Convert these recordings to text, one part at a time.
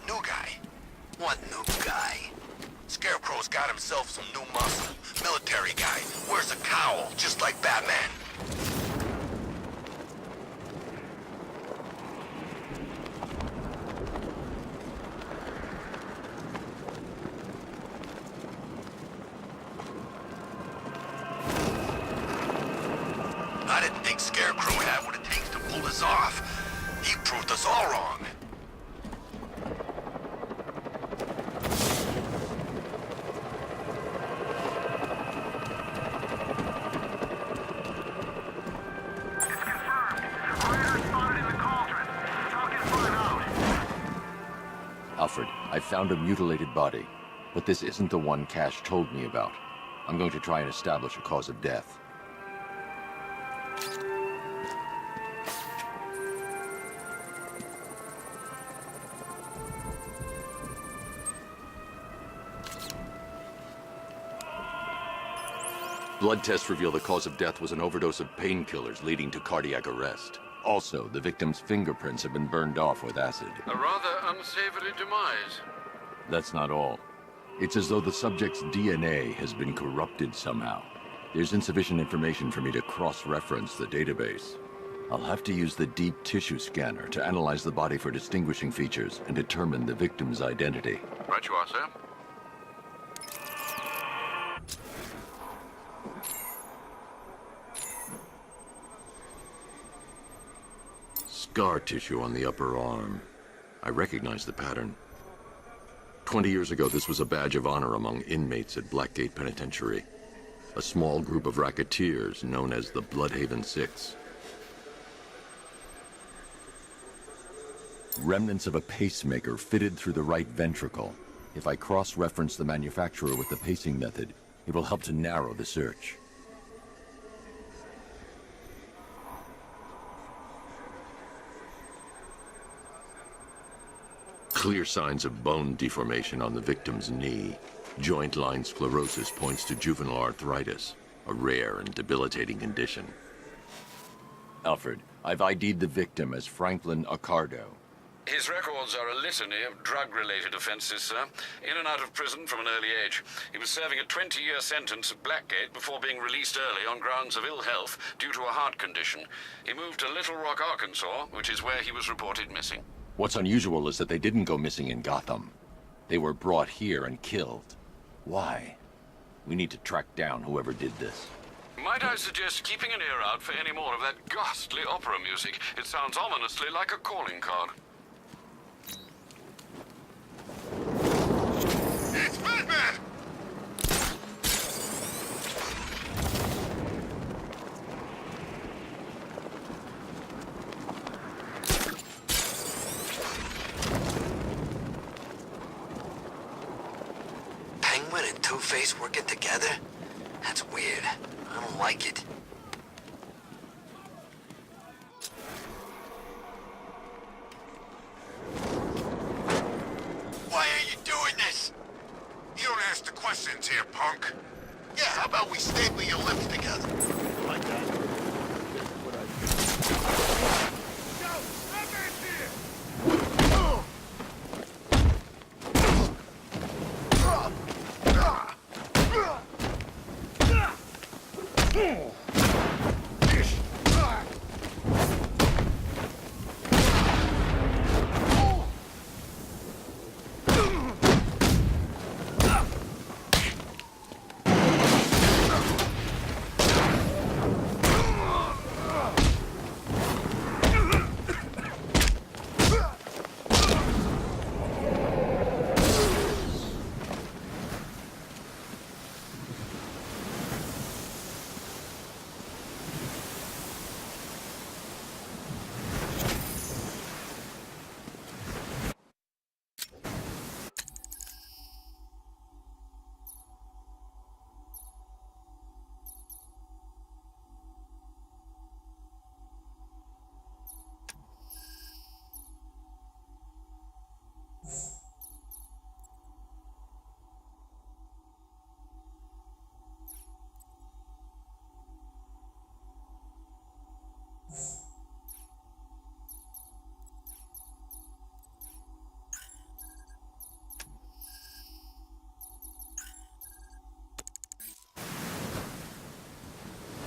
New guy? What new guy? Scarecrow's got himself some new muscle. Military guy. Wears a cowl, just like Batman. I didn't think Scarecrow had what it takes to pull this off. He proved us all wrong. Alfred, I found a mutilated body, but this isn't the one Cash told me about. I'm going to try and establish a cause of death. Blood tests reveal the cause of death was an overdose of painkillers leading to cardiac arrest. Also, the victim's fingerprints have been burned off with acid. A rather unsavory demise. That's not all. It's as though the subject's DNA has been corrupted somehow. There's insufficient information for me to cross-reference the database. I'll have to use the deep tissue scanner to analyze the body for distinguishing features and determine the victim's identity. Right you are, sir. Scar tissue on the upper arm. I recognize the pattern. 20 years ago, this was a badge of honor among inmates at Blackgate Penitentiary. A small group of racketeers known as the Bloodhaven Six. Remnants of a pacemaker fitted through the right ventricle. If I cross-reference the manufacturer with the pacing method, it will help to narrow the search. Clear signs of bone deformation on the victim's knee. Joint line sclerosis points to juvenile arthritis, a rare and debilitating condition. Alfred, I've ID'd the victim as Franklin Accardo. His records are a litany of drug-related offenses, sir. In and out of prison from an early age. He was serving a 20-year sentence at Blackgate before being released early on grounds of ill health due to a heart condition. He moved to Little Rock, Arkansas, which is where he was reported missing. What's unusual is that they didn't go missing in Gotham. They were brought here and killed. Why? We need to track down whoever did this. Might I suggest keeping an ear out for any more of that ghastly opera music? It sounds ominously like a calling card. It's Batman! Penguin and Two-Face working together? That's weird. I don't like it. Why are you doing this? You don't ask the questions here, punk. Yeah, how about we staple your lips together? Like that? This is what I do. Yo, Batman's here!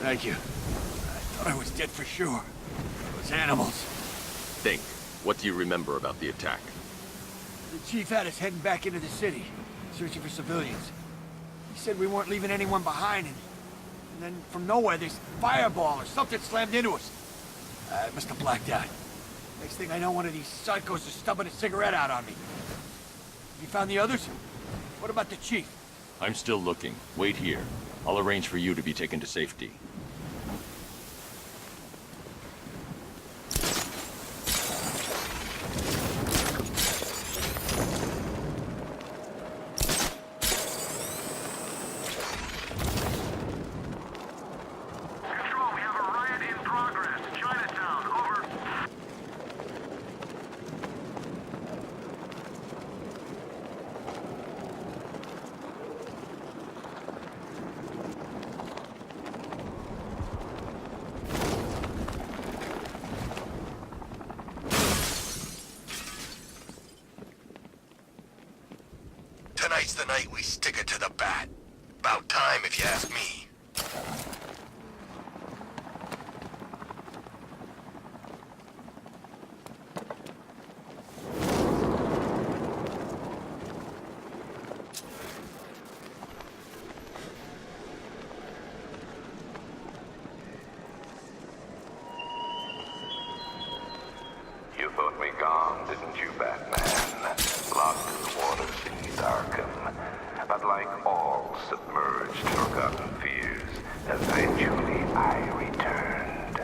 Thank you. I thought I was dead for sure. Those animals. Think. What do you remember about the attack? The chief had us heading back into the city, searching for civilians. He said we weren't leaving anyone behind, and then from nowhere, this fireball or something slammed into us. I must have blacked out. Next thing I know, one of these psychos is stubbing a cigarette out on me. You found the others? What about the chief? I'm still looking. Wait here. I'll arrange for you to be taken to safety. Control, we have a riot in progress. Chinatown, over. Tonight's the night we stick it to the bat. About time, if you ask me. You thought me gone, didn't you, Batman? Locked in the waters beneath Arkham. But like all submerged, forgotten fears, eventually I returned.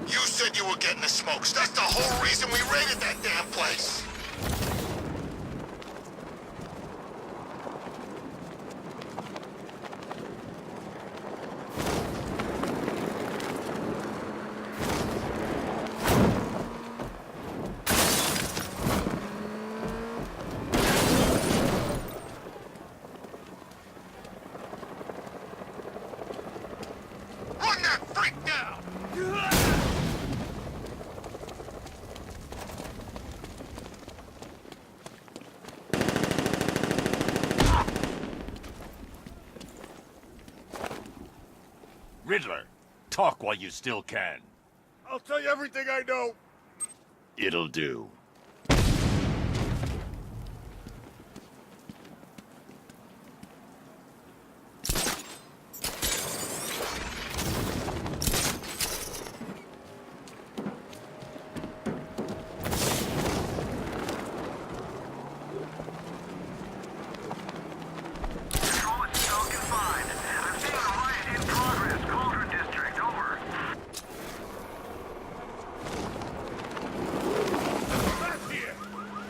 You said you were getting the smokes. That's the whole reason we raided that damn place. Run that freak down! Riddler, talk while you still can. I'll tell you everything I know. It'll do. Control is still confined. I'm seeing a riot in progress. Cauldron District, over. Back here!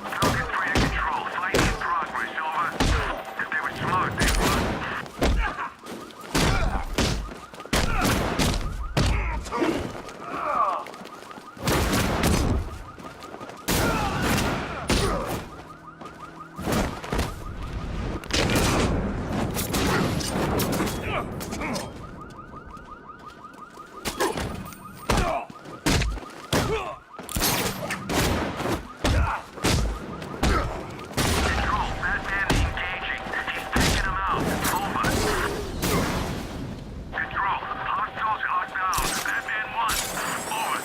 Falcon 3 to control. Fight in progress, over. If they were smart, they would. Control, Batman engaging. He's taking him out. Over. Control, hostiles are down. Batman 1. Over.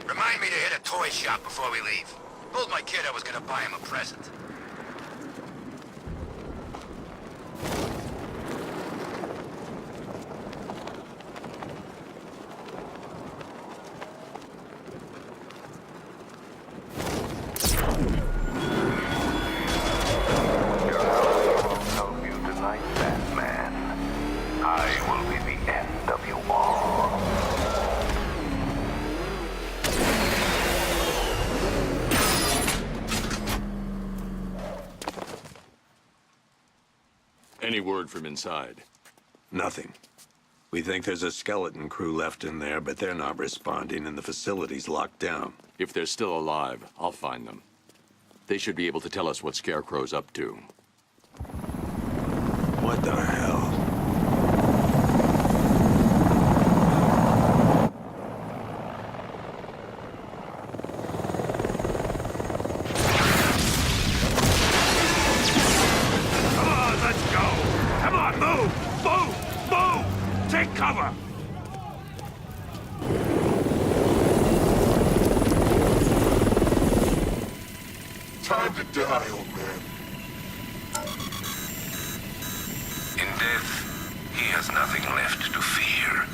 Remind me to hit a toy shop before we leave. Told my kid I was gonna buy him a present. Your house won't help you tonight, Batman. I will be the end of you all. Any word from inside? Nothing. We think there's a skeleton crew left in there, but they're not responding and the facility's locked down. If they're still alive, I'll find them. They should be able to tell us what Scarecrow's up to. What the hell? Come on, let's go! Come on, move! Move! Move! Take cover! Time to die, old man. In death, he has nothing left to fear.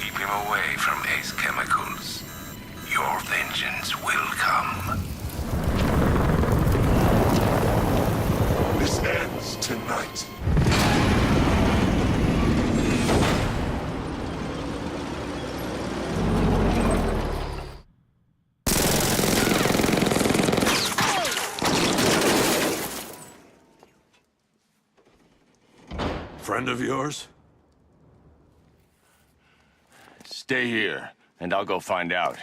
Keep him away from Ace Chemicals. Your vengeance will come. This ends tonight. Friend of yours? Stay here, and I'll go find out.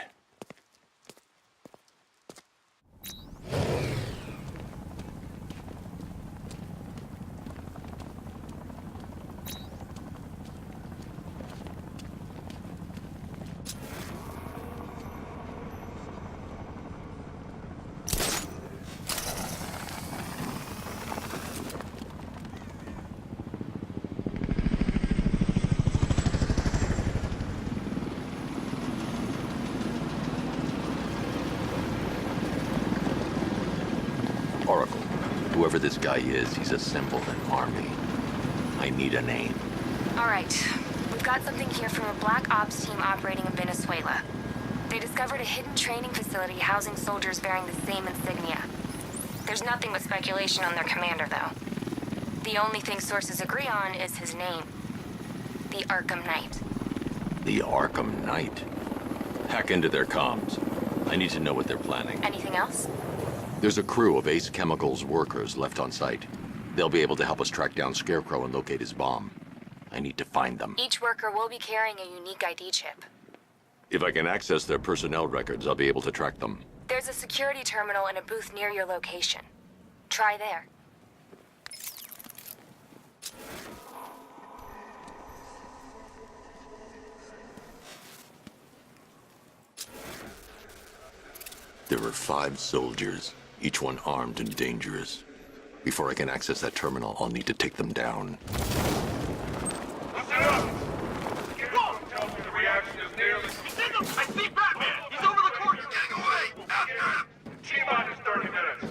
Oracle, whoever this guy is, he's assembled an army. I need a name. All right. We've got something here from a Black Ops team operating in Venezuela. They discovered a hidden training facility housing soldiers bearing the same insignia. There's nothing but speculation on their commander, though. The only thing sources agree on is his name. The Arkham Knight. The Arkham Knight. Hack into their comms. I need to know what they're planning. Anything else? There's a crew of Ace Chemicals workers left on site. They'll be able to help us track down Scarecrow and locate his bomb. I need to find them. Each worker will be carrying a unique ID chip. If I can access their personnel records, I'll be able to track them. There's a security terminal in a booth near your location. Try there. There are 5 soldiers, each one armed and dangerous. Before I can access that terminal, I'll need to take them down. Listen up! Whoa! Tells me the reaction is nearly... He's in them! I see Batman! He's over the court! He's getting away! After him! T-minus 30 minutes.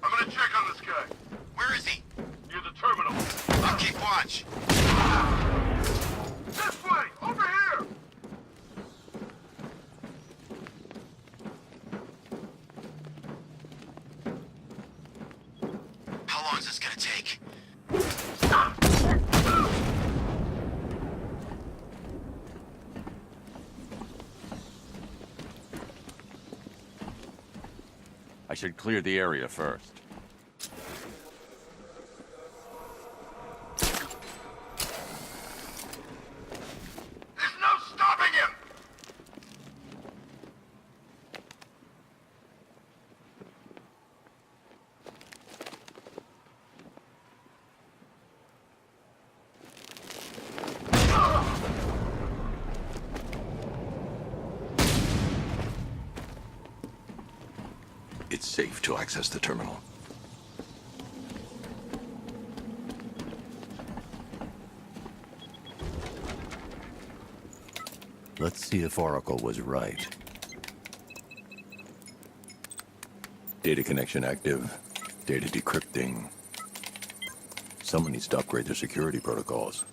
I'm gonna check on this guy. Where is he? Near the terminal. I'll keep watch. This way! Over here! How long is this gonna take? I should clear the area first. There's no stopping him! It's safe to access the terminal. Let's see if Oracle was right. Data connection active. Data decrypting. Someone needs to upgrade their security protocols.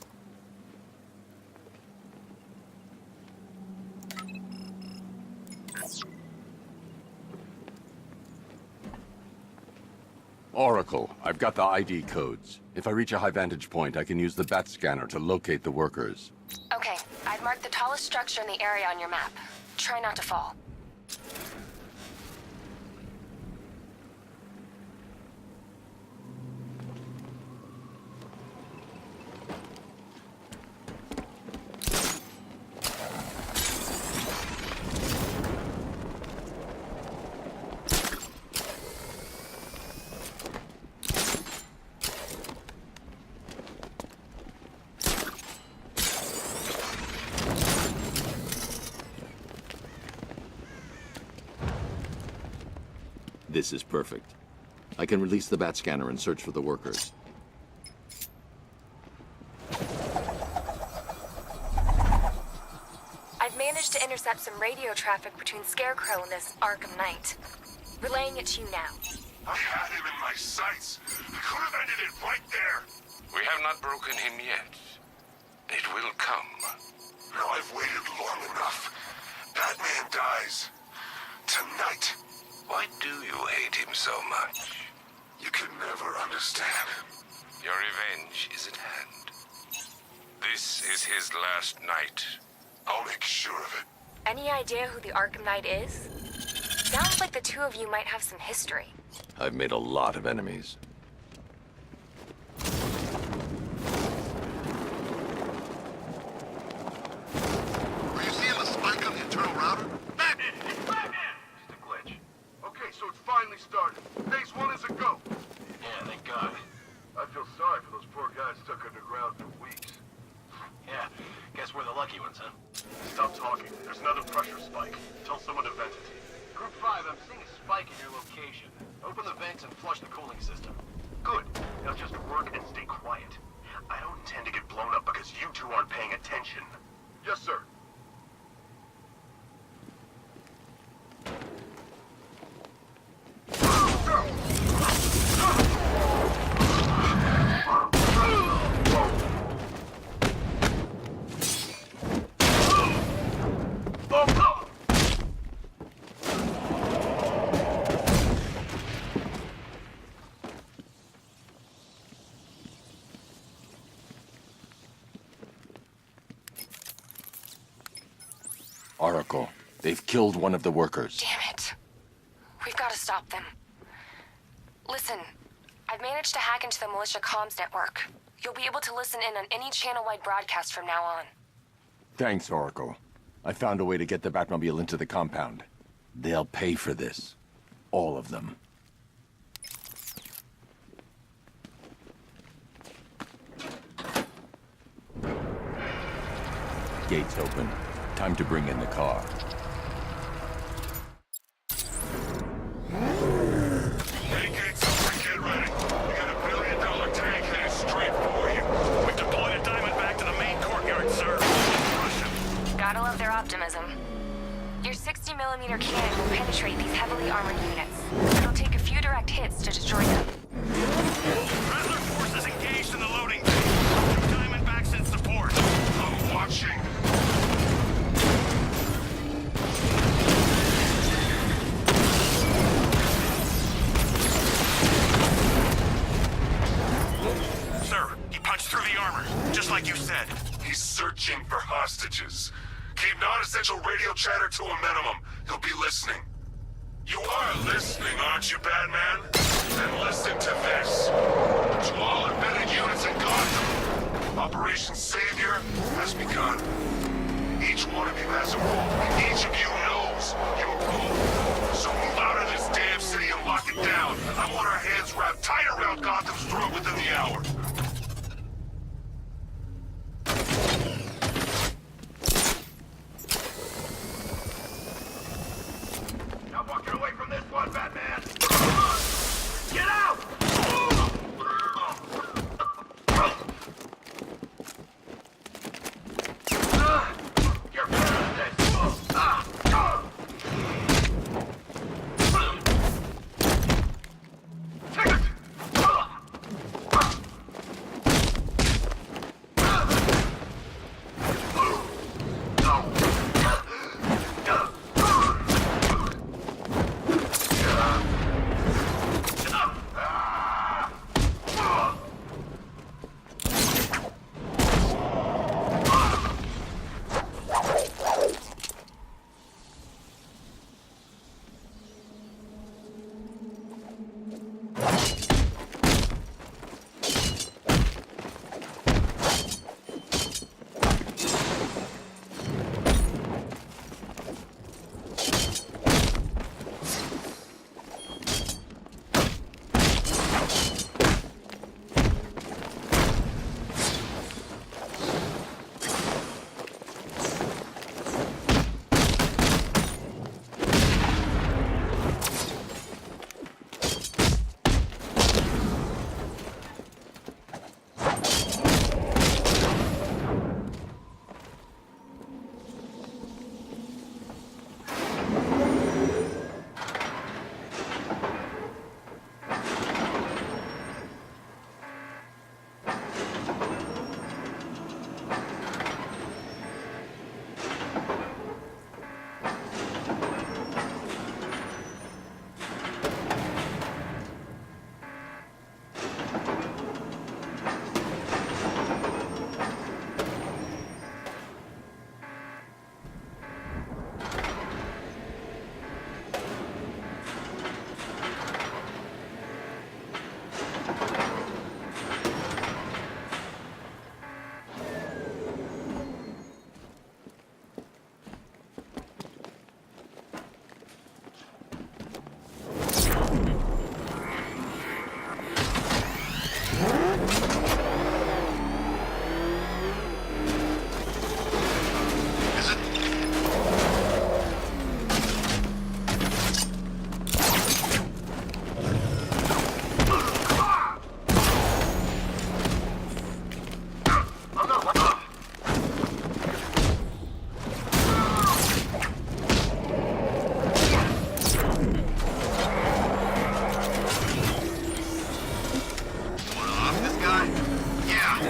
Oracle, I've got the ID codes. If I reach a high vantage point, I can use the bat scanner to locate the workers. Okay, I've marked the tallest structure in the area on your map. Try not to fall. This is perfect. I can release the bat scanner and search for the workers. I've managed to intercept some radio traffic between Scarecrow and this Arkham Knight. Relaying it to you now. I had him in my sights. I could have ended it right there. We have not broken him yet. It will come. Now I've waited long enough. Batman dies. Tonight. Why do you hate him so much? You can never understand. Your revenge is at hand. This is his last night. I'll make sure of it. Any idea who the Arkham Knight is? Sounds like the two of you might have some history. I've made a lot of enemies. Are you seeing the spike on the internal router? Batman! It's Batman! Just a glitch. Okay, so it's finally started. Phase 1 is a go. Yeah, thank God. I feel sorry for those poor guys stuck underground for weeks. Yeah, guess we're the lucky ones, huh? Stop talking. There's another pressure spike. Tell someone to vent it. Group 5, I'm seeing a spike in your location. Open the vents and flush the cooling system. Good. Now just work and stay quiet. I don't intend to get blown up because you two aren't paying attention. Yes, sir. Oracle, they've killed one of the workers. Damn it. We've got to stop them. Listen, I've managed to hack into the militia comms network. You'll be able to listen in on any channel-wide broadcast from now on. Thanks, Oracle. I found a way to get the Batmobile into the compound. They'll pay for this. All of them. Gates open. Time to bring in the car. Hey, gates open, get ready. We got $1 billion tank headed straight for you. We've deployed a Diamondback to the main courtyard, sir. Gotta love their optimism. Your 60mm cannon will penetrate these heavily armored units. It'll take a few direct hits to destroy them. Rattler forces engaged in the loading bay. 2 Diamondbacks in support. I'm watching. Sir, he punched through the armor, just like you said. He's searching for hostages. Keep non-essential radio chatter to a minimum. He'll be listening. You are listening, aren't you, Batman? Then listen to this. To all embedded units in Gotham, Operation Savior has begun. Each one of you has a role. Each of you knows your role. So move out of this damn city and lock it down. I want our hands wrapped tight around Gotham's throat within the hour. Now walk away from this one, Batman! Get out! You're better than this! Take it!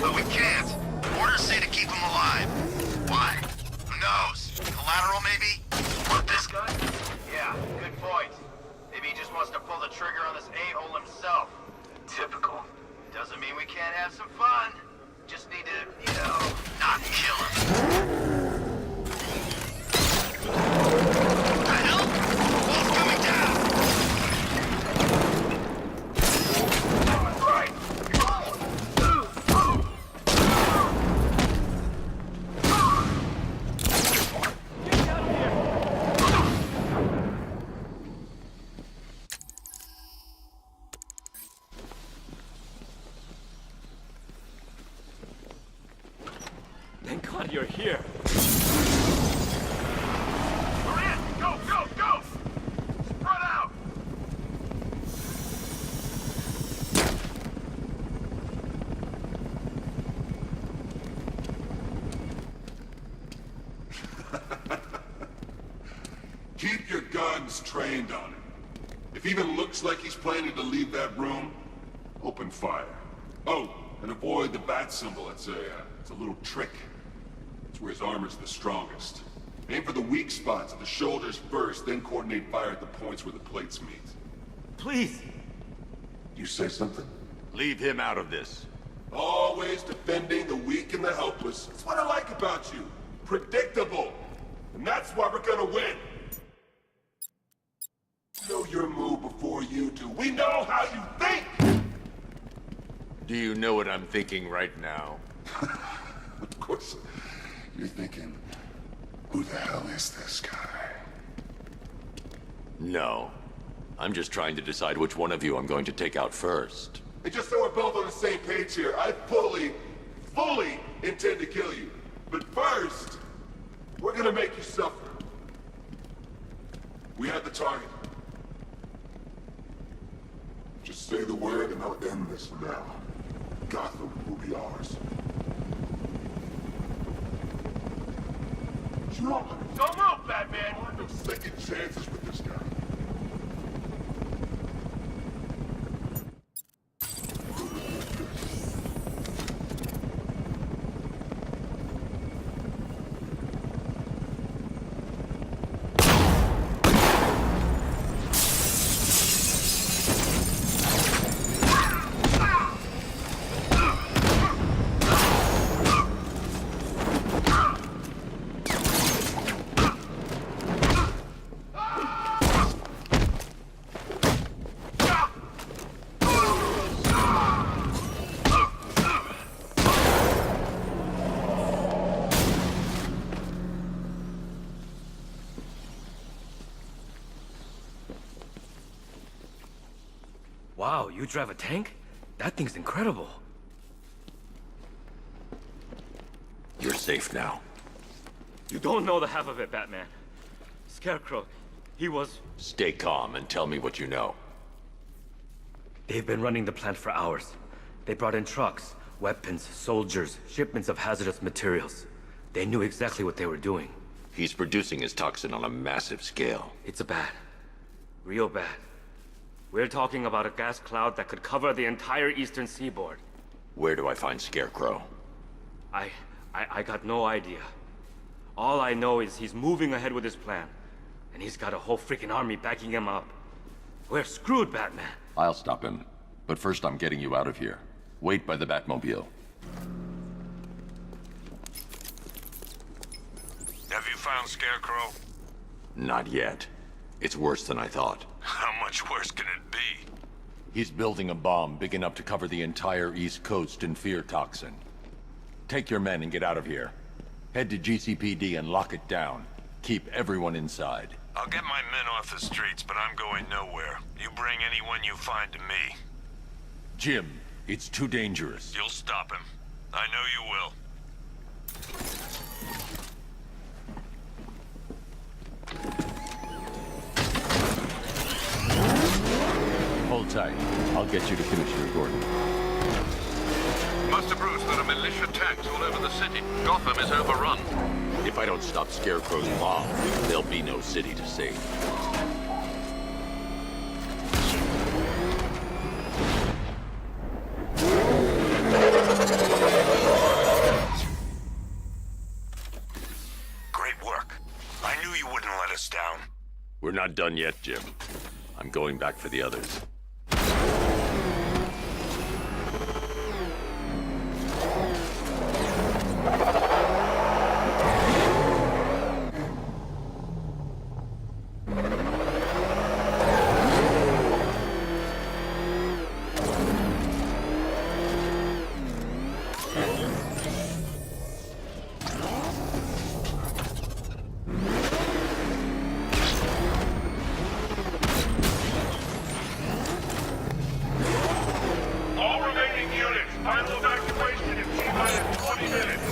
But we can't. Orders say to keep him alive. Why? Who knows? Collateral, maybe? What, this guy? Yeah, good point. Maybe he just wants to pull the trigger on this a-hole himself. Typical. Doesn't mean we can't have some fun. Just need to, you know... Not kill him. What the hell? Wall's coming down! Right! Thank God you're here. We're in! Go, go, go! Spread out! Keep your guns trained on him. If he even looks like he's planning to leave that room, open fire. Oh, and avoid the bat symbol. It's a little trick. It's where his armor's the strongest. Aim for the weak spots at the shoulders first, then coordinate fire at the points where the plates meet. Please. You say something? Leave him out of this. Always defending the weak and the helpless. That's what I like about you. Predictable. And that's why we're gonna win. Know your move before you do. We know how you think! Do you know what I'm thinking right now? Of course. You're thinking, who the hell is this guy? No. I'm just trying to decide which one of you I'm going to take out first. And just so we're both on the same page here, I fully intend to kill you. But first, we're gonna make you suffer. We have the target. Just say the word and I'll end this now. Gotham will be ours. Don't move, Batman! No second chances with this guy. Wow, you drive a tank? That thing's incredible. You're safe now. You don't know the half of it, Batman. Scarecrow, he was... Stay calm and tell me what you know. They've been running the plant for hours. They brought in trucks, weapons, soldiers, shipments of hazardous materials. They knew exactly what they were doing. He's producing his toxin on a massive scale. It's bad. Real bad. We're talking about a gas cloud that could cover the entire eastern seaboard. Where do I find Scarecrow? I got no idea. All I know is he's moving ahead with his plan. And he's got a whole freaking army backing him up. We're screwed, Batman. I'll stop him. But first I'm getting you out of here. Wait by the Batmobile. Have you found Scarecrow? Not yet. It's worse than I thought. How much worse can it be? He's building a bomb big enough to cover the entire East Coast in fear toxin. Take your men and get out of here. Head to GCPD and lock it down. Keep everyone inside. I'll get my men off the streets, but I'm going nowhere. You bring anyone you find to me. Jim, it's too dangerous. You'll stop him. I know you will. Hold tight. I'll get you to Commissioner Gordon. Master Bruce, there are militia tanks all over the city. Gotham is overrun. If I don't stop Scarecrow's bomb, there'll be no city to save. not done yet, Jim. I'm going back for the others. All remaining units, final evacuation in T-minus 20 minutes.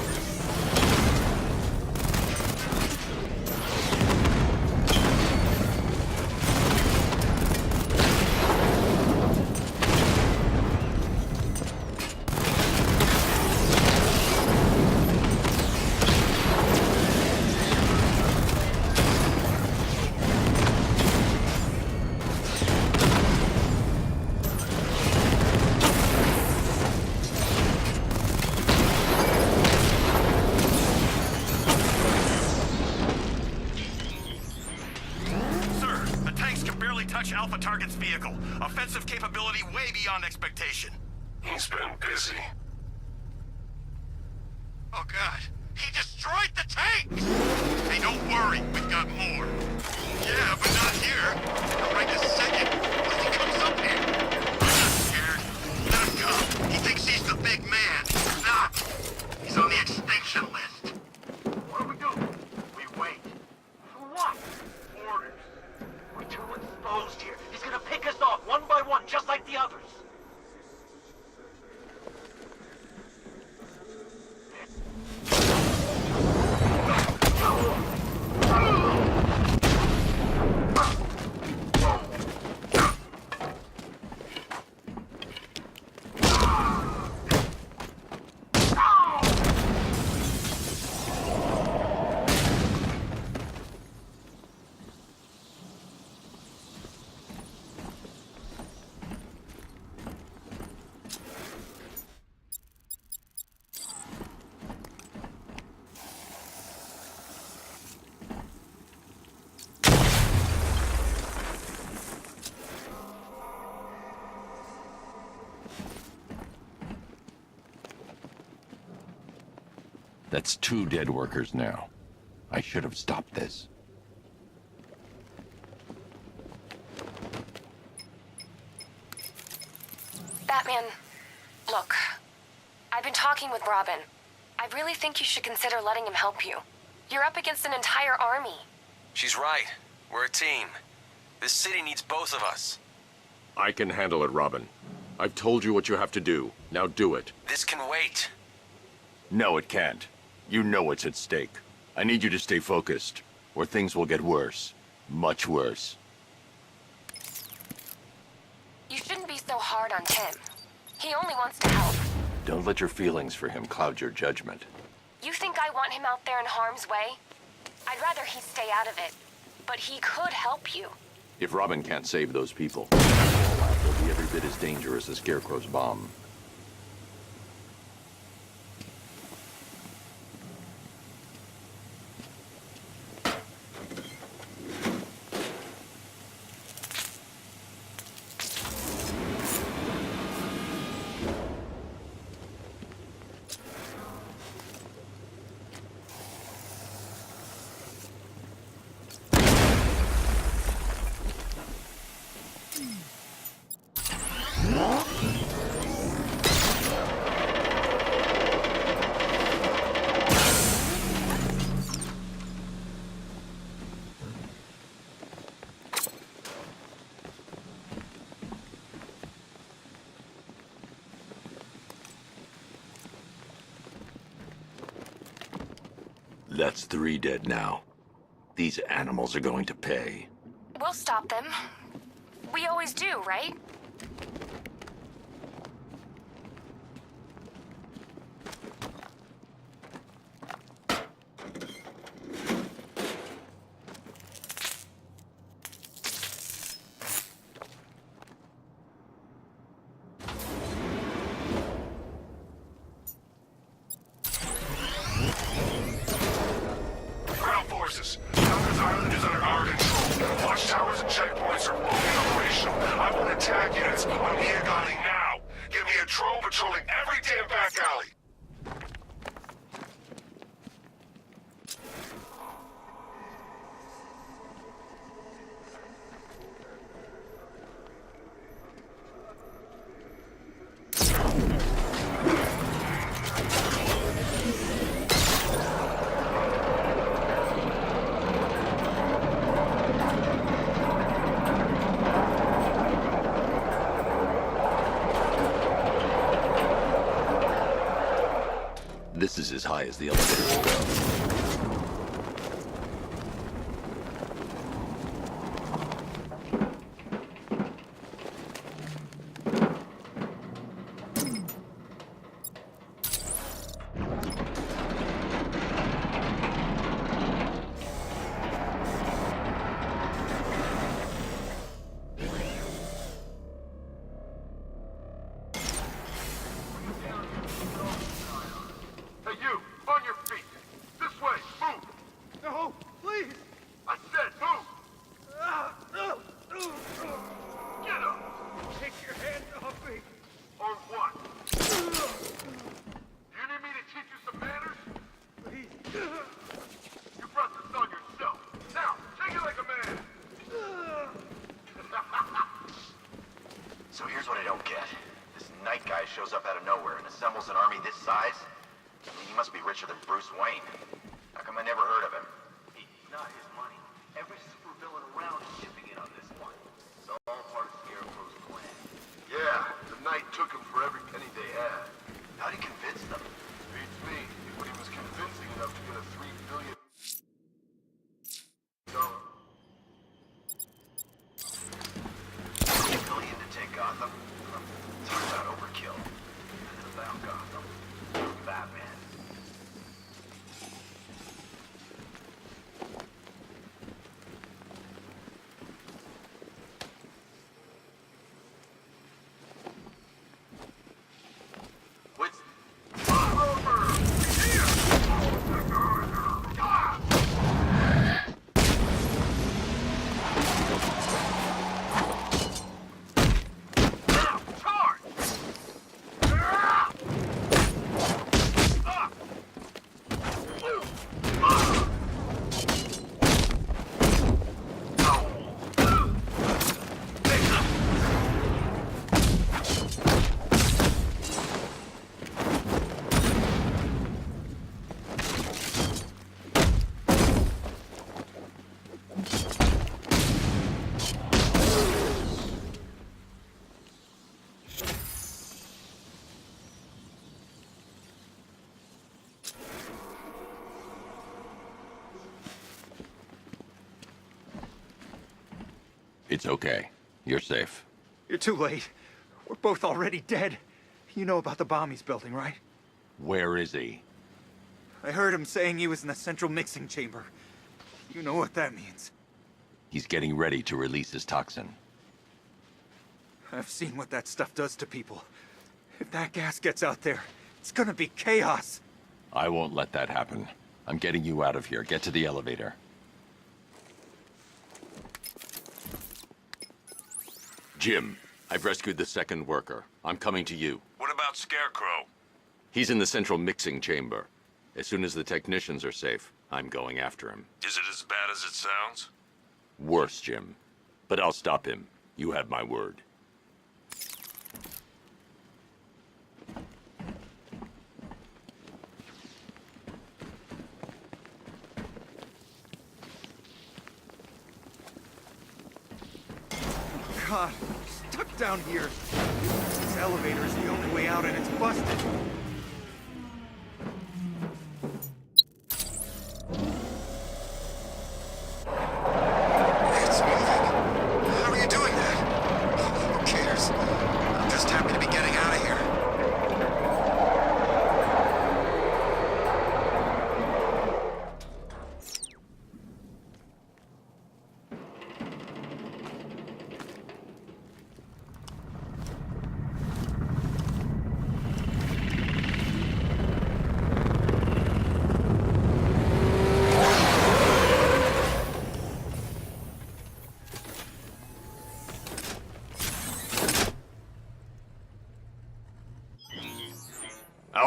Sir, the tanks can barely touch Alpha Target's vehicle. Offensive capability way beyond expectation. He's been busy. Oh God, he destroyed the tanks! Hey, don't worry, we've got more. Yeah, but not here. Not right this second. What if he comes up here? I'm not scared. Let him come. He thinks he's the big man. He's not. He's on the extinction list. What do we do? We wait. For what? Orders. We're too exposed here. He's gonna pick us off one by one, just like the others. That's 2 dead workers now. I should have stopped this. Batman, look. I've been talking with Robin. I really think you should consider letting him help you. You're up against an entire army. She's right. We're a team. This city needs both of us. I can handle it, Robin. I've told you what you have to do. Now do it. This can wait. No, it can't. You know what's at stake. I need you to stay focused, or things will get worse. Much worse. You shouldn't be so hard on Tim. He only wants to help. Don't let your feelings for him cloud your judgment. You think I want him out there in harm's way? I'd rather he stay out of it. But he could help you. If Robin can't save those people, they'll be every bit as dangerous as Scarecrow's bomb. That's 3 dead now. These animals are going to pay. We'll stop them. We always do, right? Ground forces. Falcon's Island is under our control. Watchtower back units. I'm here gunning now. Give me a drone patrolling every damn back alley. This is as high as the elevator will go. Hey, you! On your feet! This way! Move! No, please! I said move! Get up! Take your hands off me! On what? You need me to teach you some manners? Please! You brought this on yourself. Now, take it like a man! So here's what I don't get. This night guy shows up out of nowhere and assembles an army this size? I mean, he must be richer than Bruce Wayne. How come I never heard of him? It's not his money. Every supervillain around is chipping in on this one. It's all part of Scarecrow's plan. Yeah, the Knight took him for every penny they had. How'd he convince them? Beats me, but he was convincing enough to get a $3 billion. $3 billion to take Gotham? Talk about overkill. This is about Gotham. Batman. What's... It's okay. You're safe. You're too late. We're both already dead. You know about the bomb he's building, right? Where is he? I heard him saying he was in the central mixing chamber. You know what that means. He's getting ready to release his toxin. I've seen what that stuff does to people. If that gas gets out there, it's gonna be chaos. I won't let that happen. I'm getting you out of here. Get to the elevator. Jim, I've rescued the second worker. I'm coming to you. What about Scarecrow? He's in the central mixing chamber. As soon as the technicians are safe, I'm going after him. Is it as bad as it sounds? Worse, Jim. But I'll stop him. You have my word. God, we're stuck down here. This elevator's the only way out and it's busted. It's moving. How are you doing that? Who cares? I'm just happy to be getting out of here.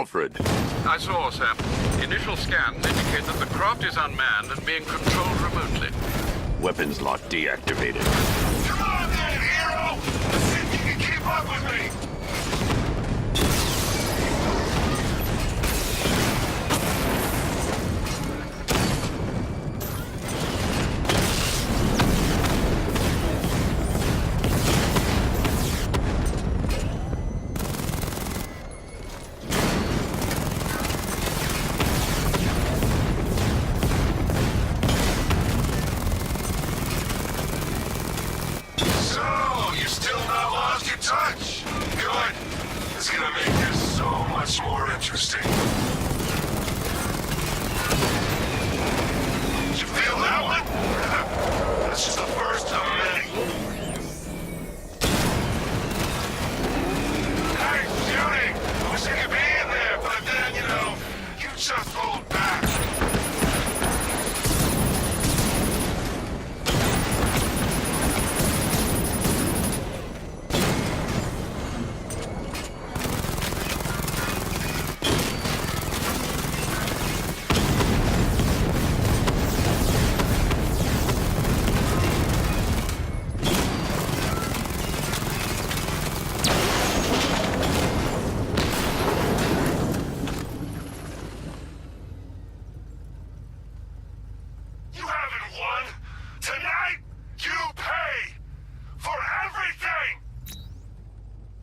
Alfred. I saw, sir. Initial scans indicate that the craft is unmanned and being controlled remotely. Weapons lock deactivated. Come on then, hero! Let's see if you can keep up with me!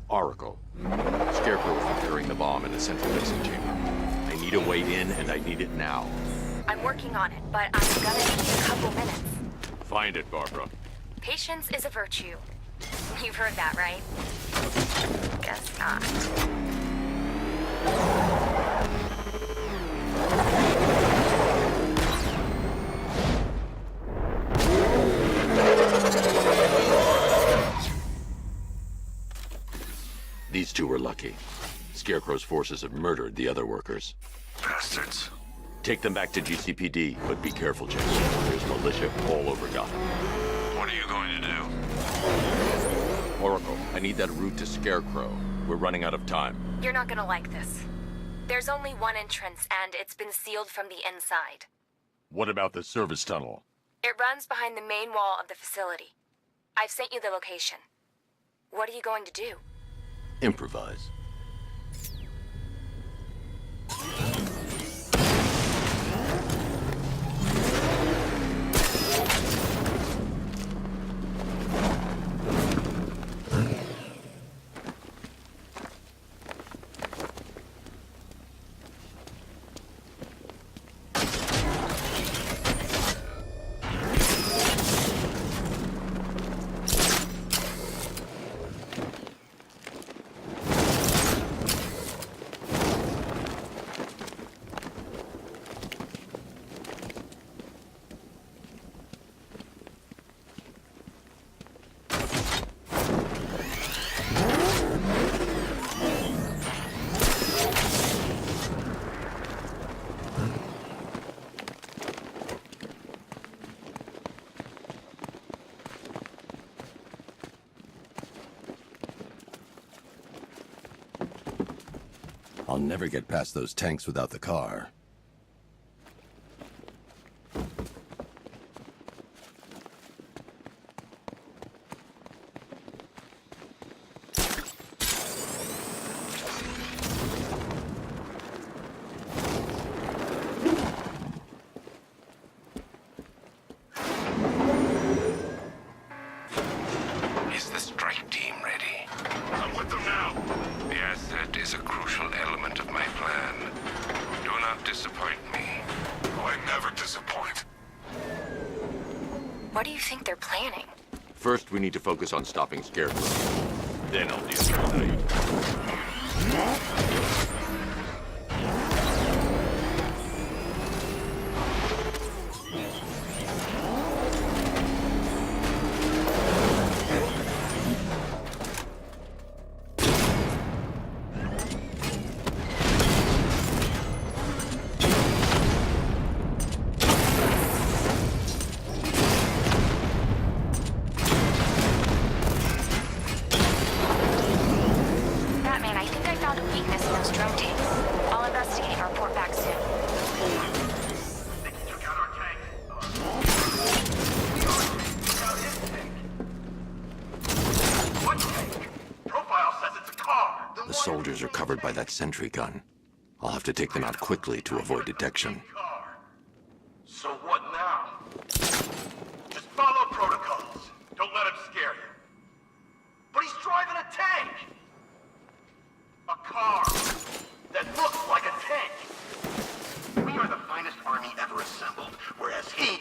Oracle. Scarecrow is preparing the bomb in the central mixing chamber. I need a way in, and I need it now. I'm working on it, but I'm gonna need a couple minutes. Find it, Barbara. Patience is a virtue. You've heard that, right? Guess not. These two were lucky. Scarecrow's forces have murdered the other workers. Bastards. Take them back to GCPD, but be careful, James. There's militia all over Gotham. What are you going to do? Oracle, I need that route to Scarecrow. We're running out of time. You're not gonna like this. There's only one entrance, and it's been sealed from the inside. What about the service tunnel? It runs behind the main wall of the facility. I've sent you the location. What are you going to do? Improvise. I'll never get past those tanks without the car. Is the strike team ready? I'm with them now. The asset is a crucial element of my plan. Do not disappoint me. Oh, I never disappoint. What do you think they're planning? First, we need to focus on stopping Scarecrow. Then I'll deal with the Batman, I think I found a weakness in those drone covered by that sentry gun. I'll have to take them out quickly to avoid detection. So what now? Just follow protocols. Don't let him scare you. But he's driving a tank! A car that looks like a tank! We are the finest army ever assembled, whereas he...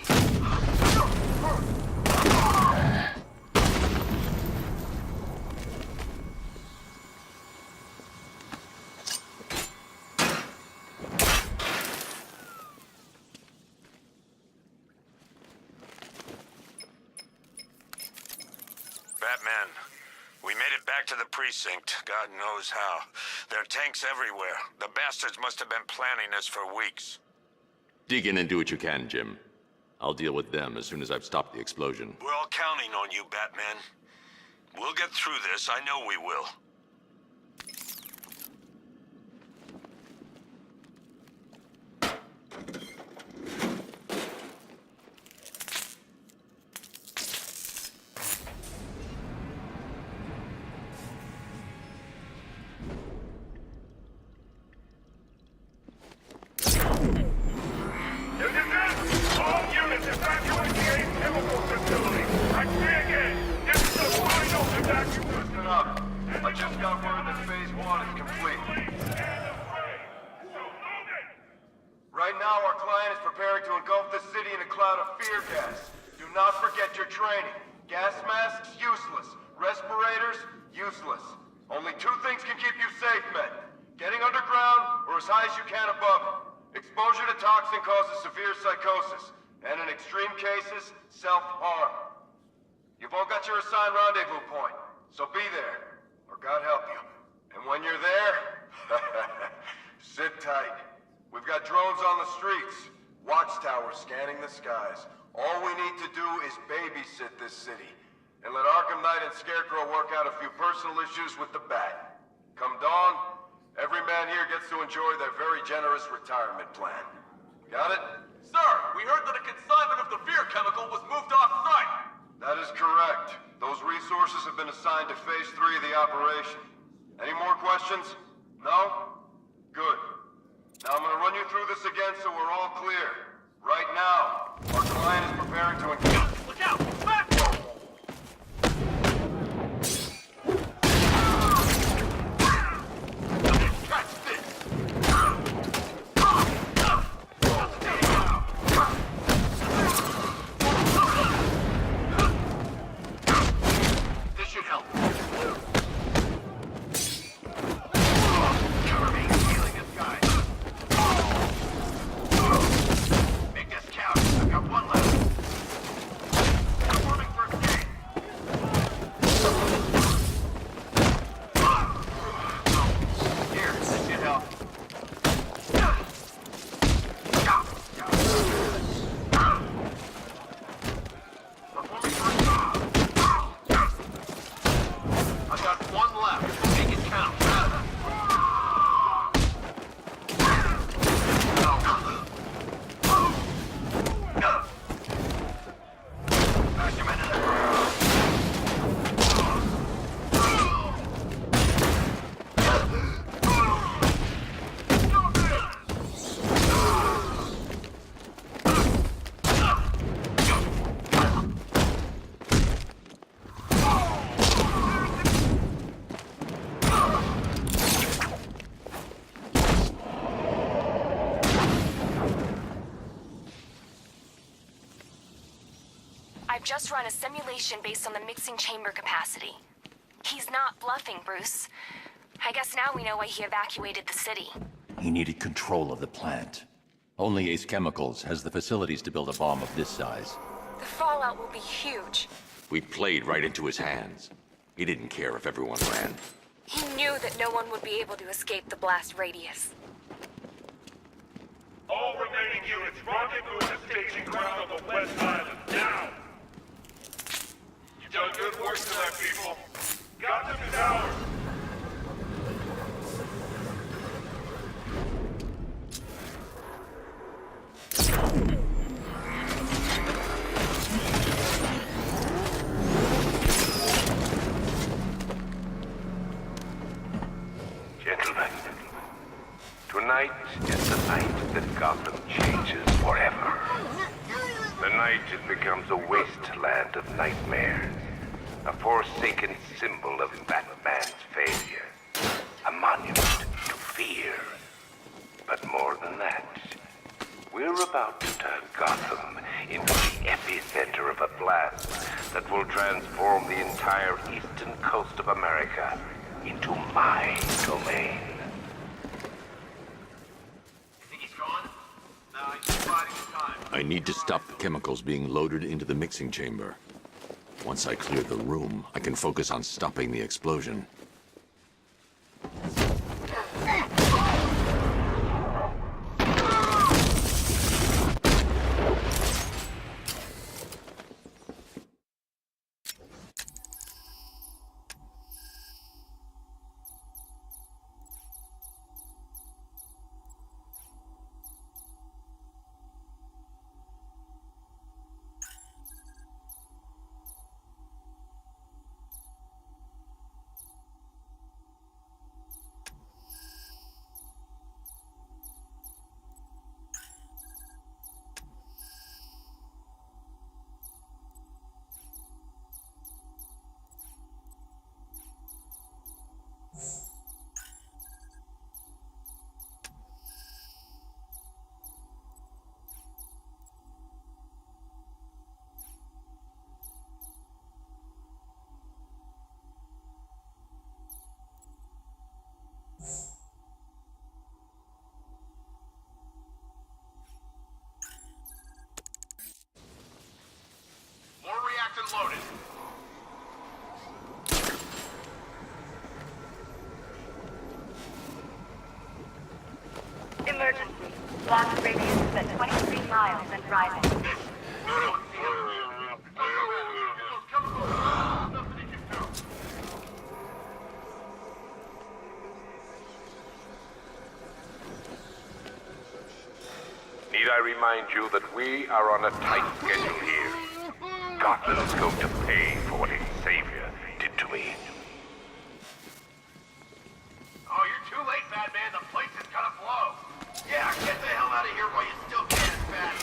Batman, we made it back to the precinct, God knows how. There are tanks everywhere. The bastards must have been planning this for weeks. Dig in and do what you can, Jim. I'll deal with them as soon as I've stopped the explosion. We're all counting on you, Batman. We'll get through this, I know we will. I just got word that phase 1 is complete. Right now, our client is preparing to engulf the city in a cloud of fear gas. Do not forget your training. Gas masks, useless. Respirators, useless. Only 2 things can keep you safe, men. Getting underground, or as high as you can above it. Exposure to toxin causes severe psychosis, and in extreme cases, self-harm. You've all got your assigned rendezvous point, so be there, or God help you. And when you're there, sit tight. We've got drones on the streets, watchtowers scanning the skies. All we need to do is babysit this city, and let Arkham Knight and Scarecrow work out a few personal issues with the Bat. Come dawn, every man here gets to enjoy their very generous retirement plan. Got it? Sir, we heard that a consignment of the fear chemical was moved off-site. That is correct. Those resources have been assigned to Phase 3 of the operation. Any more questions? No? Good. Now I'm gonna run you through this again so we're all clear. Right now, our client is preparing to engage. Look out! Back! Catch this! This should help. Cover me, healing this guy. Make this count. I've got 1 left. Performing first aid. Here, this should help. Performing first aid. I've got 1 left. Make it count. Back him into the ground. I've just run a simulation based on the mixing chamber capacity. He's not bluffing, Bruce. I guess now we know why he evacuated the city. He needed control of the plant. Only Ace Chemicals has the facilities to build a bomb of this size. The fallout will be huge. We played right into his hands. He didn't care if everyone ran. He knew that no one would be able to escape the blast radius. All remaining units, rendezvous at the staging ground on the West Island, now! You've done good work tonight, people. Gotham is ours! Gentlemen, Gotham changes forever. The night it becomes a wasteland of nightmares. A forsaken symbol of Batman's failure. A monument to fear. But more than that, we're about to turn Gotham into the epicenter of a blast that will transform the entire eastern coast of America into my domain. Think he's gone? No, he's just biding his time. I need to stop the chemicals being loaded into the mixing chamber. Once I clear the room, I can focus on stopping the explosion. More reactor loaded. Emergency. Blast radius is at 23 miles and rising. Need I remind you that we are on a tight schedule here? Gotham's going to pay for what its savior did to me. Oh, you're too late, Batman. The place is gonna blow. Yeah, get the hell out of here while you still can, Bat.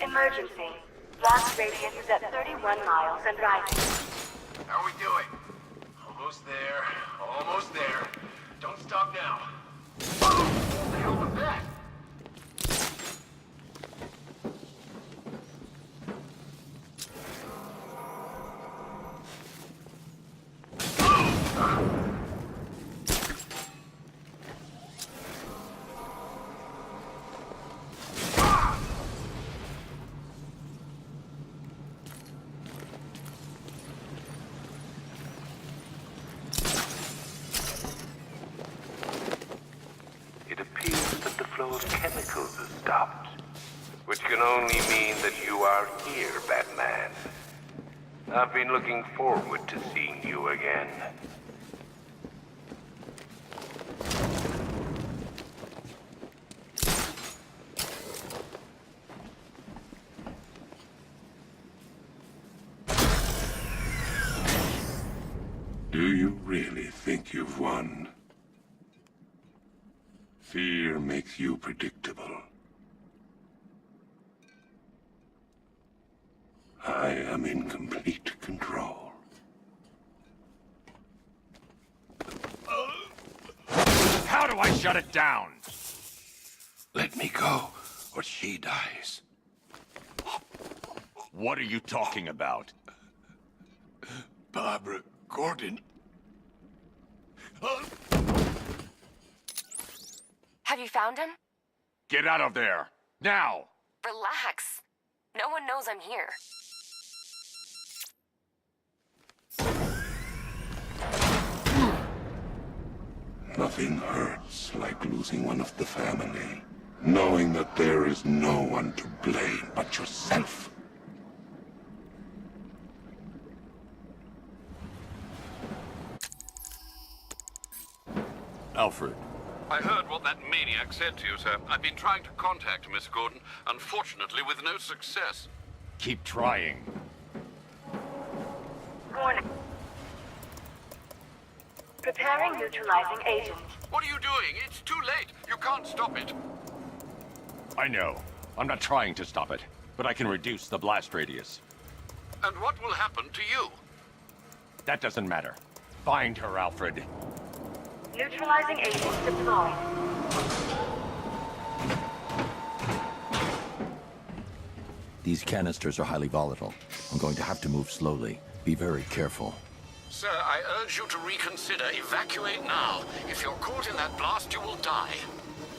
Emergency. Blast radius is at 31 miles and rising. How are we doing? Almost there. Almost there. Don't stop now. Oh, what the hell was that? Flow of chemicals has stopped, which can only mean that you are here, Batman. I've been looking forward to seeing you again. Do you really think you've won? Fear makes you predictable. I am in complete control. How do I shut it down? Let me go, or she dies. What are you talking about? Barbara Gordon. Have you found him? Get out of there! Now! Relax. No one knows I'm here. Nothing hurts like losing one of the family. Knowing that there is no one to blame but yourself. Alfred, I heard what that maniac said to you, sir. I've been trying to contact Miss Gordon, unfortunately with no success. Keep trying. Warning. Preparing neutralizing agent. What are you doing? It's too late. You can't stop it. I know. I'm not trying to stop it, but I can reduce the blast radius. And what will happen to you? That doesn't matter. Find her, Alfred. Neutralizing agent deployed. These canisters are highly volatile. I'm going to have to move slowly. Be very careful. Sir, I urge you to reconsider. Evacuate now. If you're caught in that blast, you will die.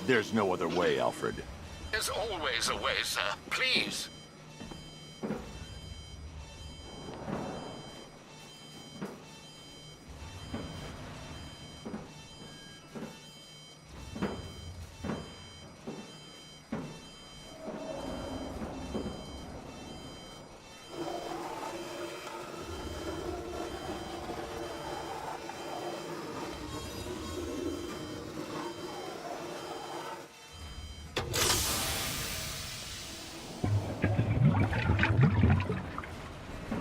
There's no other way, Alfred. There's always a way, sir. Please.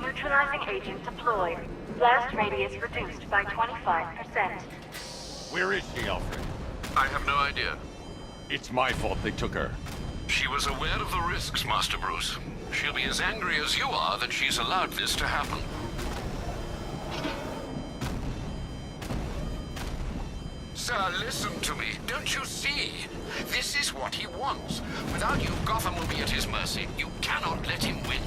Neutralizing agent deployed. Blast radius reduced by 25%. Where is she, Alfred? I have no idea. It's my fault they took her. She was aware of the risks, Master Bruce. She'll be as angry as you are that she's allowed this to happen. Sir, listen to me. Don't you see? This is what he wants. Without you, Gotham will be at his mercy. You cannot let him win.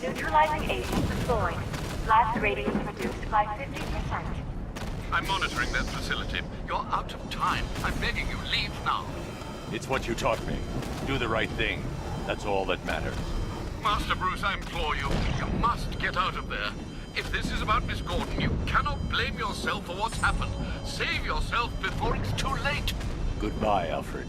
Neutralizing agent deployed. Blast radius reduced by 50%. I'm monitoring that facility. You're out of time. I'm begging you, leave now. It's what you taught me. Do the right thing. That's all that matters. Master Bruce, I implore you. You must get out of there. If this is about Miss Gordon, you cannot blame yourself for what's happened. Save yourself before it's too late. Goodbye, Alfred.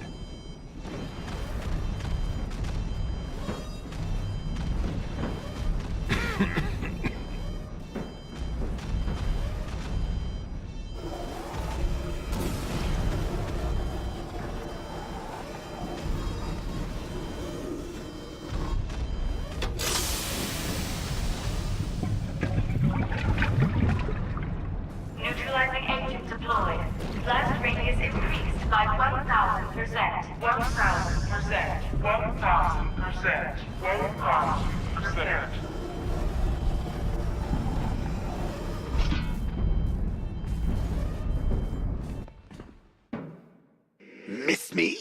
Neutralizing agent deployed. Blast radius increased by 1,000%. 1,000%. 1,000%. 1,000%. Miss me?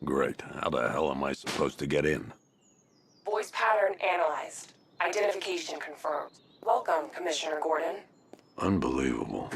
Great. How the hell am I supposed to get in? Voice pattern analyzed. Identification confirmed. Welcome, Commissioner Gordon. Unbelievable.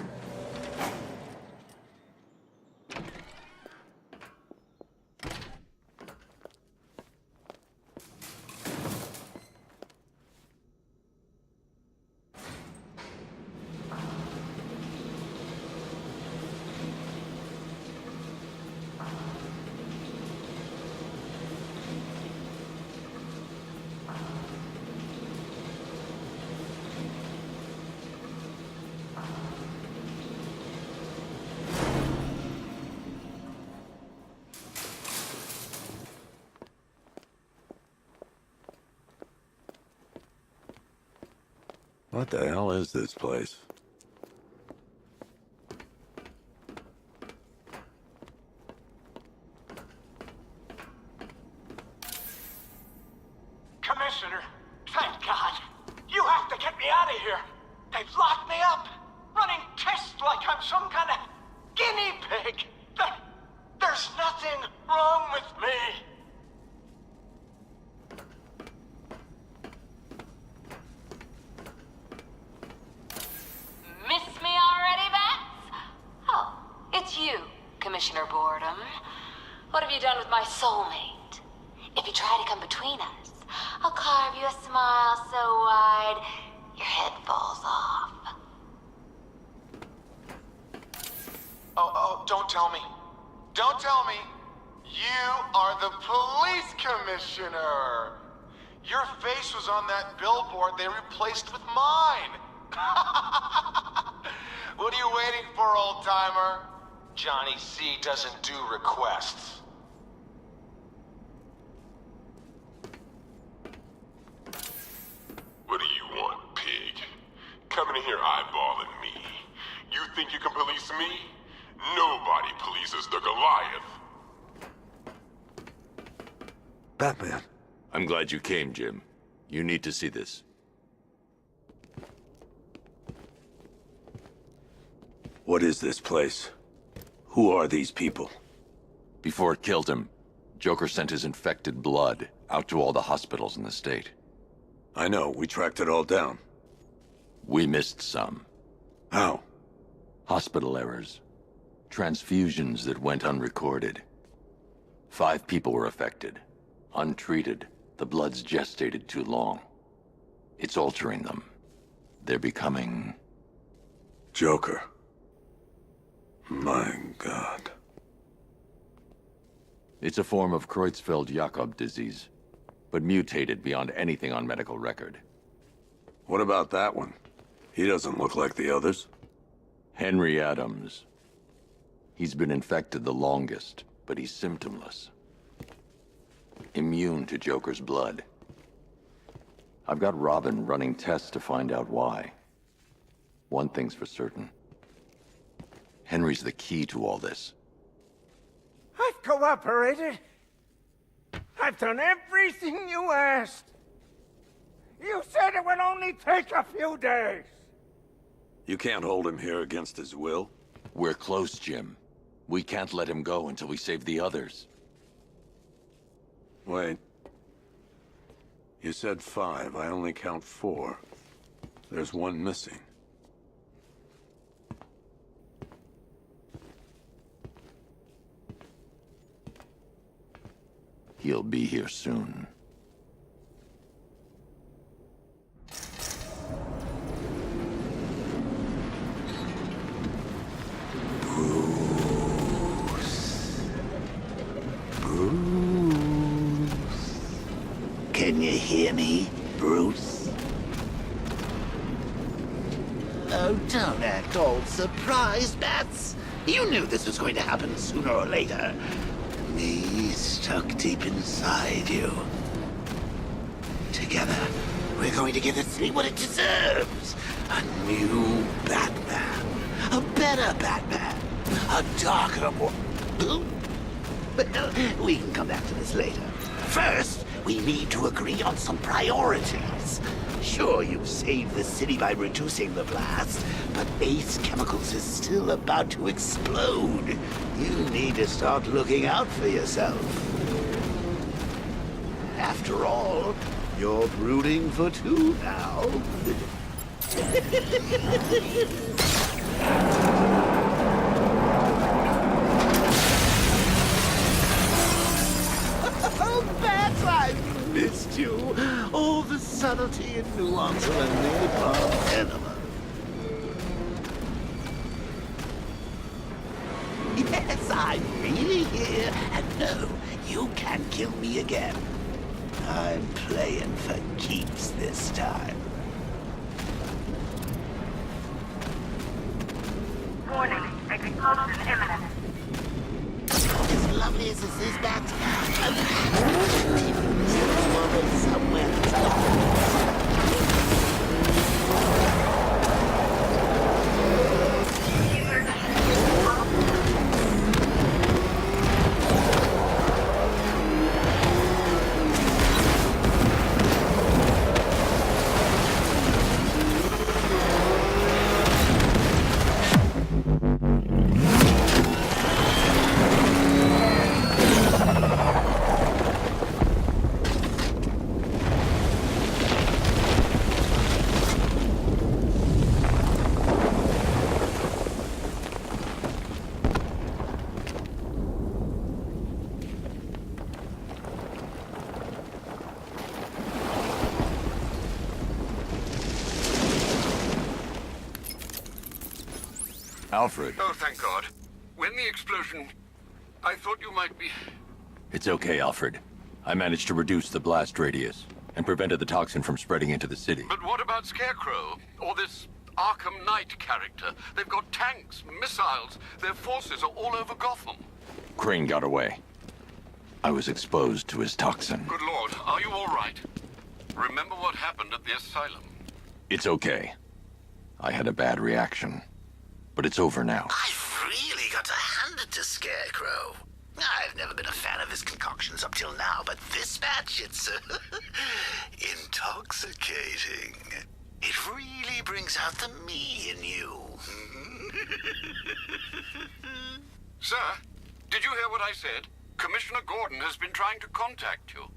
What the hell is this place? Commissioner, thank God. You have to get me out of here. They've locked me up, running tests like I'm some kind of guinea pig. There's nothing wrong with me. Miss me already, Bats? Oh, it's you, Commissioner Boredom. What have you done with my soulmate? If you try to come between us, I'll carve you a smile so wide, your head falls off. Oh, don't tell me. Don't tell me. You are the police commissioner. Your face was on that billboard they replaced with mine. What are you waiting for, old-timer? Johnny C doesn't do requests. What do you want, pig? Coming in here eyeballing me. You think you can police me? Nobody polices the Goliath. Batman. I'm glad you came, Jim. You need to see this. What is this place? Who are these people? Before it killed him, Joker sent his infected blood out to all the hospitals in the state. I know, we tracked it all down. We missed some. How? Hospital errors. Transfusions that went unrecorded. 5 people were affected. Untreated, the blood's gestated too long. It's altering them. They're becoming... Joker. My God. It's a form of Creutzfeldt-Jakob disease, but mutated beyond anything on medical record. What about that one? He doesn't look like the others. Henry Adams. He's been infected the longest, but he's symptomless. Immune to Joker's blood. I've got Robin running tests to find out why. One thing's for certain. Henry's the key to all this. I've cooperated. I've done everything you asked. You said it would only take a few days. You can't hold him here against his will? We're close, Jim. We can't let him go until we save the others. Wait. You said 5. I only count 4. There's one missing. He'll be here soon. Can you hear me, Bruce? Oh, don't act all surprised, Bats. You knew this was going to happen sooner or later. Me stuck deep inside you. Together, we're going to give the city what it deserves. A new Batman. A better Batman. A darker one. Well, we can come back to this later. First, we need to agree on some priorities. Sure, you've saved the city by reducing the blast, but Ace Chemicals is still about to explode. You need to start looking out for yourself. After all, you're brooding for 2 now. Oh, Bats, I've missed you. All the subtlety and nuance of a napalm enema. Yes, I'm really here, and no, you can't kill me again. I'm playing for keeps this time. Warning, explosion imminent. As lovely as this is, Bats, somewhere. Alfred. Oh, thank God. When the explosion... I thought you might be... It's okay, Alfred. I managed to reduce the blast radius and prevented the toxin from spreading into the city. But what about Scarecrow? Or this Arkham Knight character? They've got tanks, missiles. Their forces are all over Gotham. Crane got away. I was exposed to his toxin. Good Lord, are you all right? Remember what happened at the asylum? It's okay. I had a bad reaction. But it's over now. I've really got to hand it to Scarecrow. I've never been a fan of his concoctions up till now, but this batch, it's intoxicating. It really brings out the me in you. Sir, did you hear what I said? Commissioner Gordon has been trying to contact you.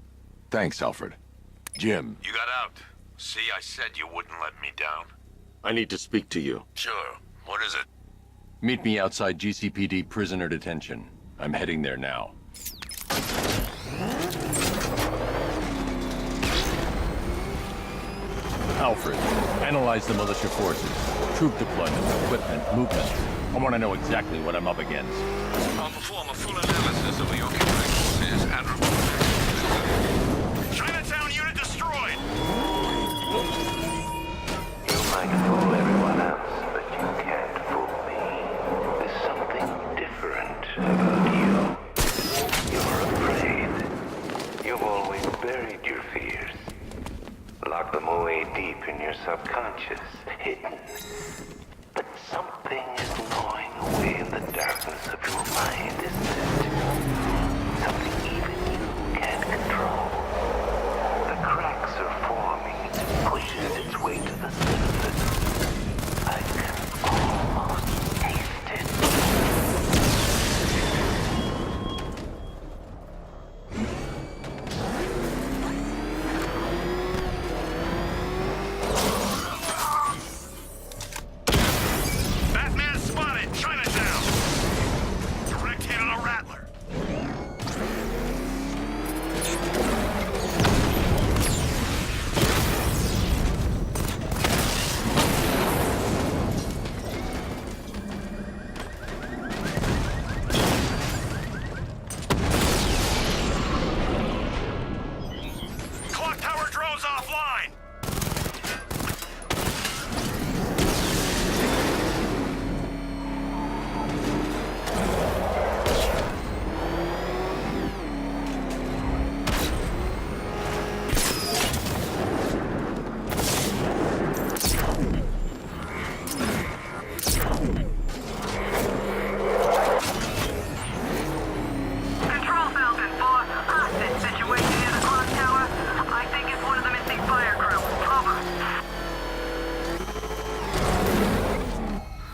Thanks, Alfred. Jim. You got out. See, I said you wouldn't let me down. I need to speak to you. Sure. What is it? Meet me outside GCPD prisoner detention. I'm heading there now. Alfred, analyze the militia forces, troop deployment, equipment, movement. I want to know exactly what I'm up against. I'll perform a full analysis of the occupying forces and report back. Chinatown unit destroyed! You might fool everyone else, but you can't fool me. There's something different about you. You're afraid. You've always buried your fears. Locked them away deep in your subconscious, hidden. But something is gnawing away in the darkness of your mind, isn't it? Something even you can't control. The cracks are forming, pushes its way to the surface. I can almost taste it. Batman spotted! Chinatown! Direct hit on a rattler. Clock tower drones offline! Control Falcon 4, hostage situation near the clock tower. I think it's one of the missing fire crew. Over.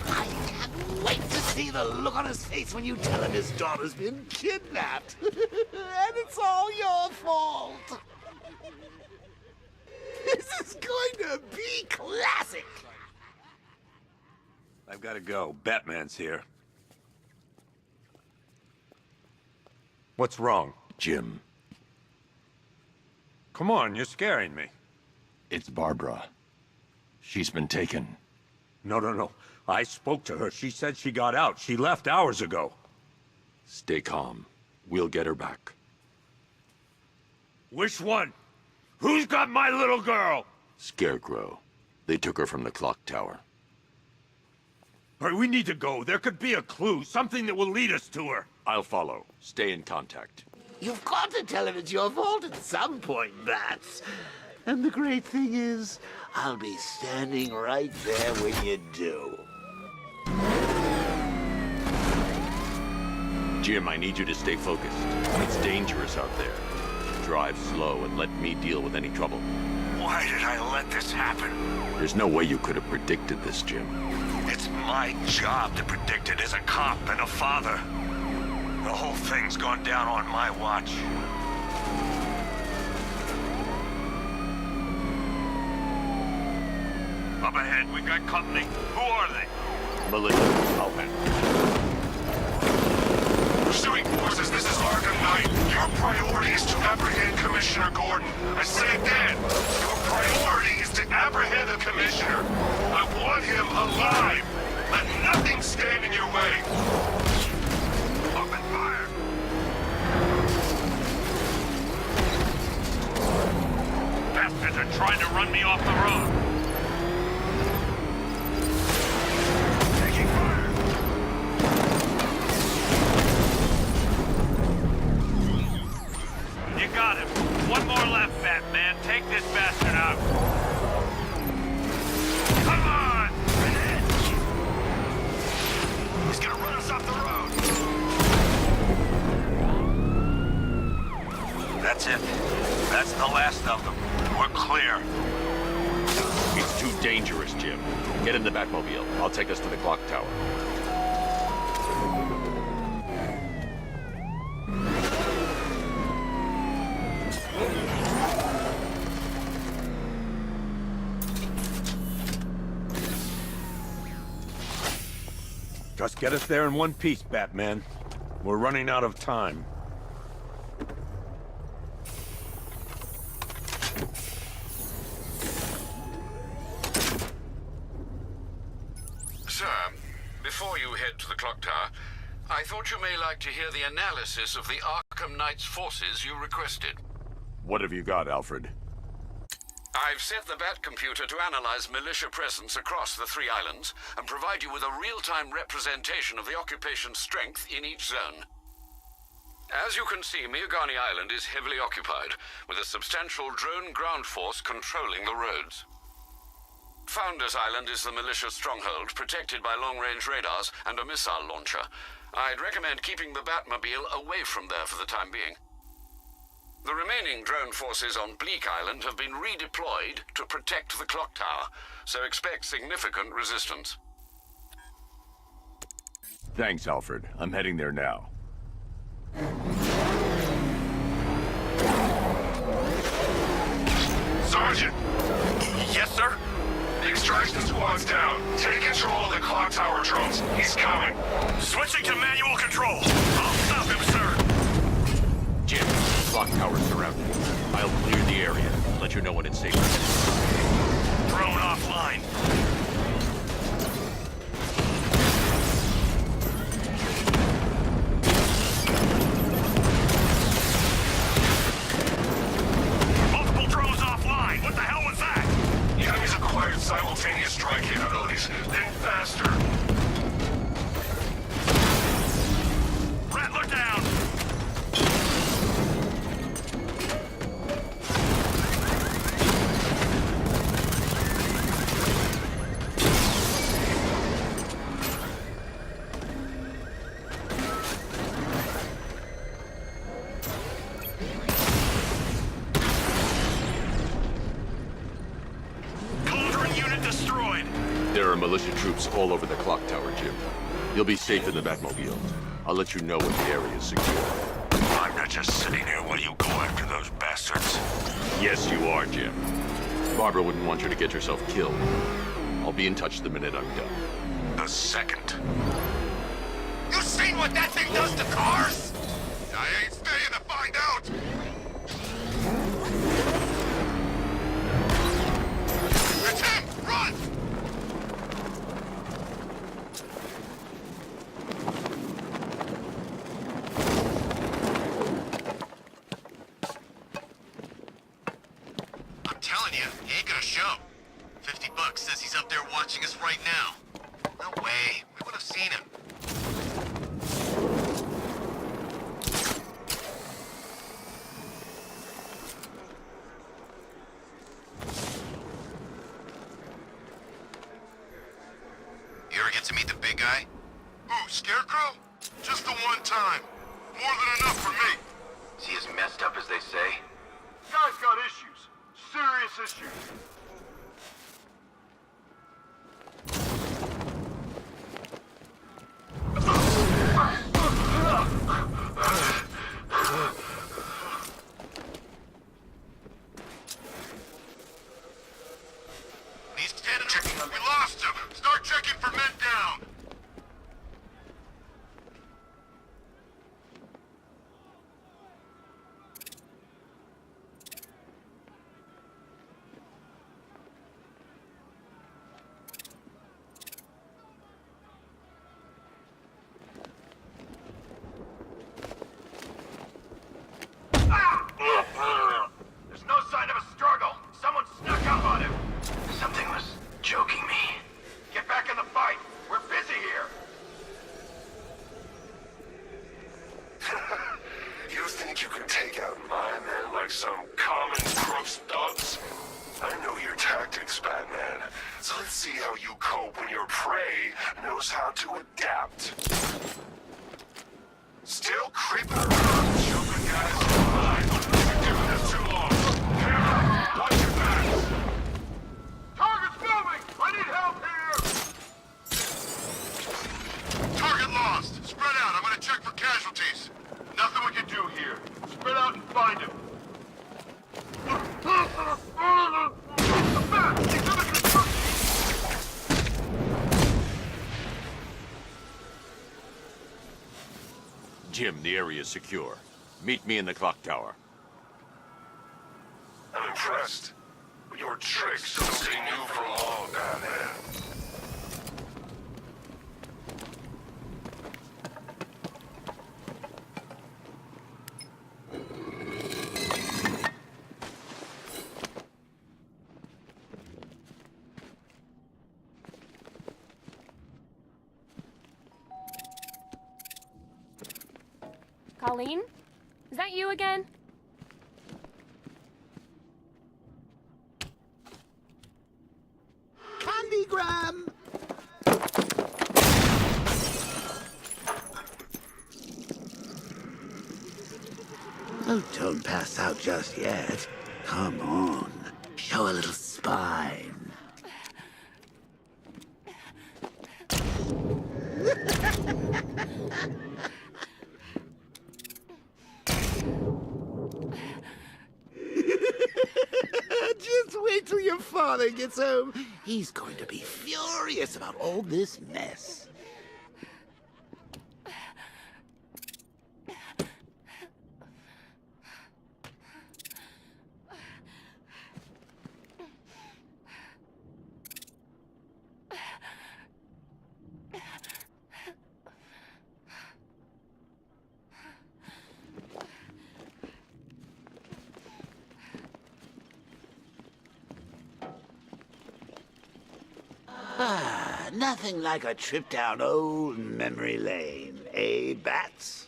I can't wait to see the look on his face when you tell him his daughter's been kidnapped. And it's all your fault. This is going to be classic. I've got to go. Batman's here. What's wrong? Jim. Come on, you're scaring me. It's Barbara. She's been taken. No. I spoke to her. She said she got out. She left hours ago. Stay calm. We'll get her back. Which one? Who's got my little girl? Scarecrow. They took her from the clock tower. All right, we need to go. There could be a clue, something that will lead us to her. I'll follow. Stay in contact. You've got to tell him it's your fault at some point, Bats. And the great thing is, I'll be standing right there when you do. Jim, I need you to stay focused. It's dangerous out there. Drive slow and let me deal with any trouble. Why did I let this happen? There's no way you could have predicted this, Jim. It's my job to predict it as a cop and a father. The whole thing's gone down on my watch. Up ahead, we've got company. Who are they? Militia. I'll handle. Pursuing forces, this is Arkham Knight. Your priority is to apprehend Commissioner Gordon. I say again, your priority is to apprehend the Commissioner. I want him alive. Let nothing things stand in your way. Open fire! Bastards are trying to run me off the road. Taking fire! You got him. One more left, Batman. Take this bastard out. Come on! He's gonna run us off the road! That's it. That's the last of them. We're clear. It's too dangerous, Jim. Get in the Batmobile. I'll take us to the clock tower. Just get us there in one piece, Batman. We're running out of time. Sir, before you head to the clock tower, I thought you may like to hear the analysis of the Arkham Knight's forces you requested. What have you got, Alfred? I've set the Bat computer to analyze militia presence across the 3 islands and provide you with a real-time representation of the occupation's strength in each zone. As you can see, Miagani Island is heavily occupied, with a substantial drone ground force controlling the roads. Founders Island is the militia stronghold, protected by long-range radars and a missile launcher. I'd recommend keeping the Batmobile away from there for the time being. The remaining drone forces on Bleak Island have been redeployed to protect the clock tower, so expect significant resistance. Thanks, Alfred. I'm heading there now. Sergeant! Yes, sir? The extraction squad's down. Take control of the clock tower drones. He's coming. Switching to manual control. I'll stop him, sir. Jim, clock tower's surrounded. I'll clear the area and let you know when it's safe. Drone offline. Multiple drones offline. What the hell was that? The enemy's acquired simultaneous strike capabilities. Then faster. Rattler down. Cauldron unit destroyed. There are militia troops all over the clock tower, Jim. You'll be safe in the Batmobile. I'll let you know when the area is secure. I'm not just sitting here while you go after those bastards. Yes, you are, Jim. Barbara wouldn't want you to get yourself killed. I'll be in touch the minute I'm done. The second. You seen what that thing does to cars? I ain't staying to find out. It's him! Run! I'm telling you, he ain't gonna show. $50 says he's up there watching us right now. No way. We would have seen him. You ever get to meet the big guy? Who, Scarecrow? Just the one time. More than enough for me. Is he as messed up as they say? Guy's got issues. Serious issues. He's standing up. We lost him. Start checking for men down. tactics, Batman. So let's see how you cope when your prey knows how to adapt. Still creeping around, jumping guys in line. You've been doing this too long. Camera, watch your backs. Target's moving! I need help here! Target lost. Spread out. I'm gonna check for casualties. Nothing we can do here. Spread out and find him. Jim, the area is secure. Meet me in the clock tower. I'm impressed. But your tricks don't stay new for long, Batman. Colleen? Is that you again? Candygram! Oh, don't pass out just yet. Come on. Show a little spine. Just wait till your father gets home. He's going to be furious about all this mess. Nothing like a trip down old memory lane, eh, Bats?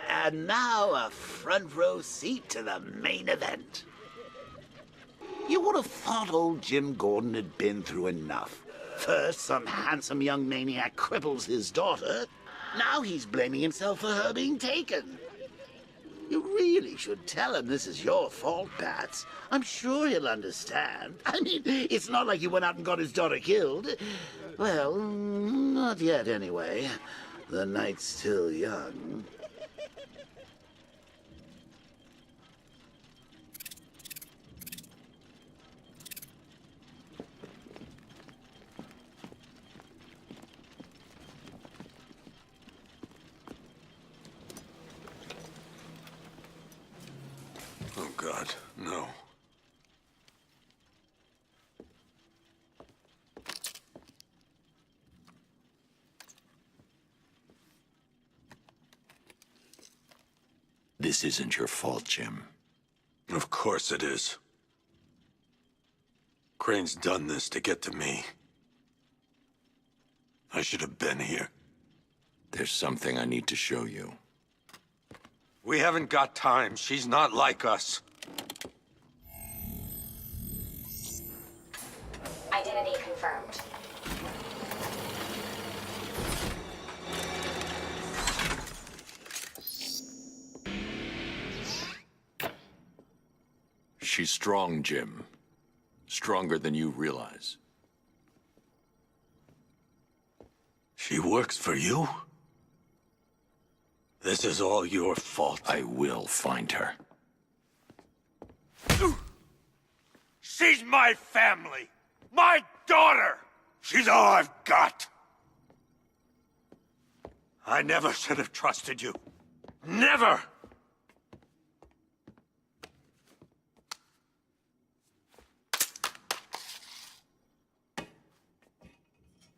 And now a front row seat to the main event. You would have thought old Jim Gordon had been through enough. First, some handsome young maniac cripples his daughter. Now he's blaming himself for her being taken. You really should tell him this is your fault, Bats. I'm sure he'll understand. I mean, it's not like you went out and got his daughter killed. Well, not yet anyway. The night's still young. Oh, God, no. This isn't your fault, Jim. Of course it is. Crane's done this to get to me. I should have been here. There's something I need to show you. We haven't got time. She's not like us. Identity confirmed. She's strong, Jim. Stronger than you realize. She works for you? This is all your fault. I will find her. She's my family! My daughter! She's all I've got! I never should have trusted you. Never!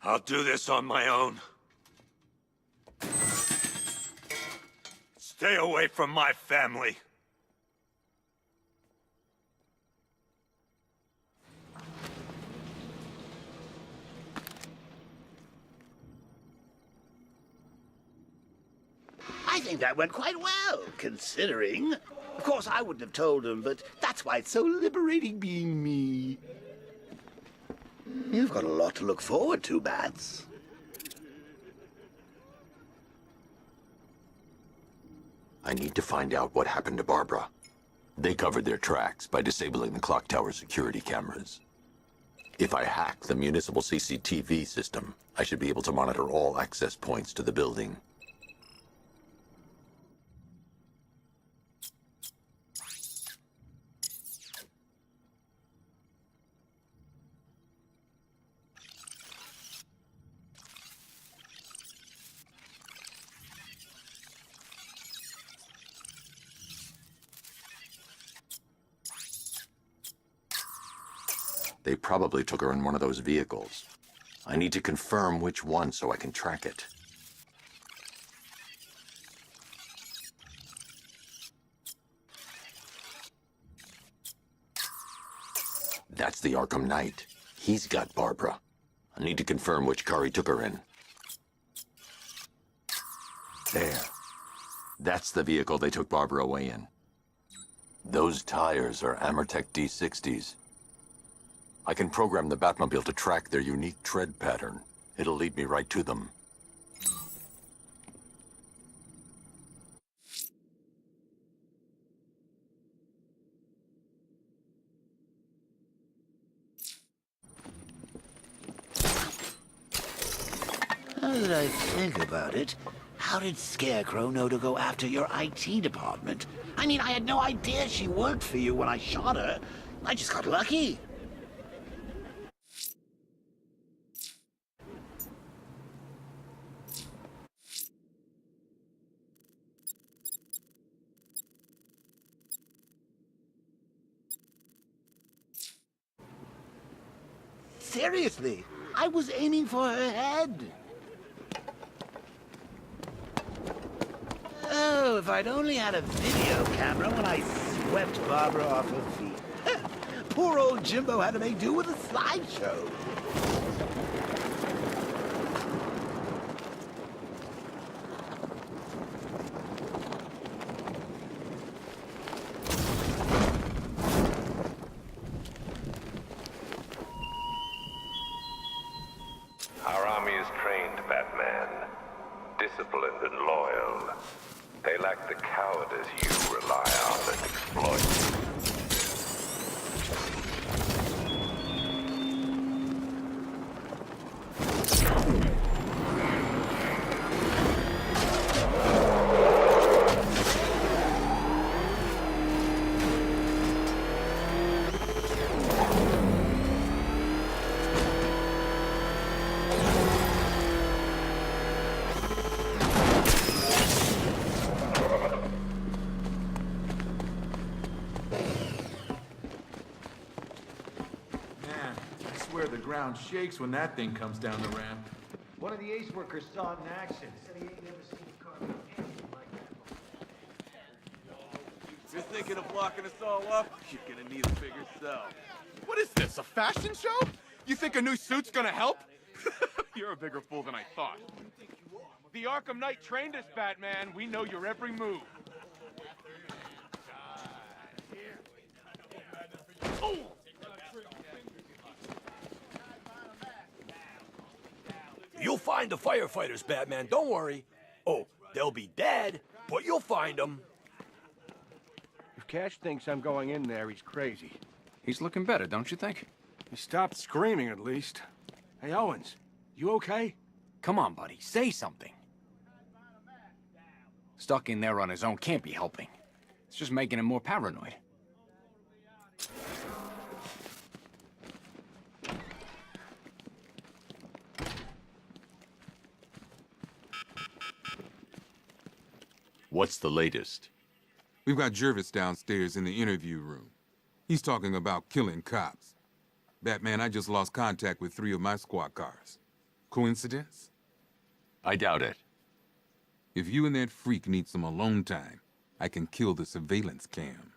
I'll do this on my own. Stay away from my family. I think that went quite well, considering. Of course, I wouldn't have told him, but that's why it's so liberating being me. You've got a lot to look forward to, Bats. I need to find out what happened to Barbara. They covered their tracks by disabling the clock tower security cameras. If I hack the municipal CCTV system, I should be able to monitor all access points to the building. They probably took her in one of those vehicles. I need to confirm which one so I can track it. That's the Arkham Knight. He's got Barbara. I need to confirm which car he took her in. There. That's the vehicle they took Barbara away in. Those tires are Amertech D60s. I can program the Batmobile to track their unique tread pattern. It'll lead me right to them. Now that I think about it, how did Scarecrow know to go after your IT department? I mean, I had no idea she worked for you when I shot her. I just got lucky. Seriously, I was aiming for her head. Oh, if I'd only had a video camera when I swept Barbara off her feet. Poor old Jimbo had to make do with a slideshow. Our army is trained, Batman. Disciplined and loyal. They lack the cowardice you rely on and exploit. The ground shakes when that thing comes down the ramp. One of the ace workers saw it in action. Said he ain't never seen a car like that. You're thinking of locking us all up? You're gonna need a bigger cell. What is this, a fashion show? You think a new suit's gonna help? You're a bigger fool than I thought. The Arkham Knight trained us, Batman. We know your every move. Oh! You'll find the firefighters, Batman, don't worry. Oh, they'll be dead, but you'll find them. If Cash thinks I'm going in there, he's crazy. He's looking better, don't you think? He stopped screaming, at least. Hey, Owens, you okay? Come on, buddy, say something. Stuck in there on his own can't be helping. It's just making him more paranoid. What's the latest? We've got Jervis downstairs in the interview room. He's talking about killing cops. Batman, I just lost contact with 3 of my squad cars. Coincidence? I doubt it. If you and that freak need some alone time, I can kill the surveillance cam.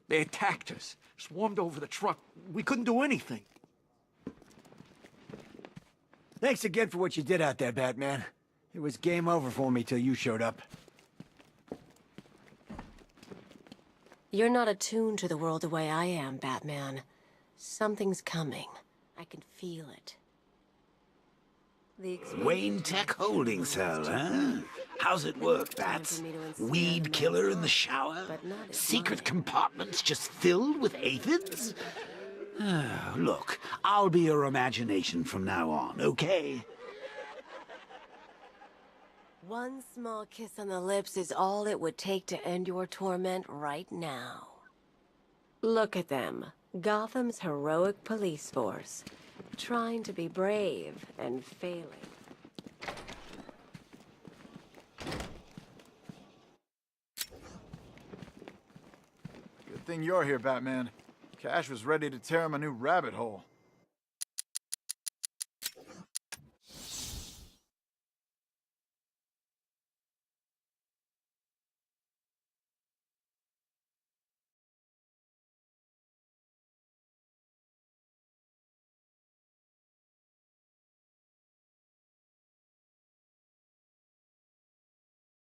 They attacked us, swarmed over the truck. We couldn't do anything. Thanks again for what you did out there, Batman. It was game over for me till you showed up. You're not attuned to the world the way I am, Batman. Something's coming. I can feel it. Wayne Tech Holding Cell, huh? How's it work, Bats? Weed killer in the shower? Secret compartments just filled with aphids? Look, I'll be your imagination from now on, okay? One small kiss on the lips is all it would take to end your torment right now. Look at them. Gotham's heroic police force. Trying to be brave and failing. Good thing you're here, Batman. Cash was ready to tear him a new rabbit hole.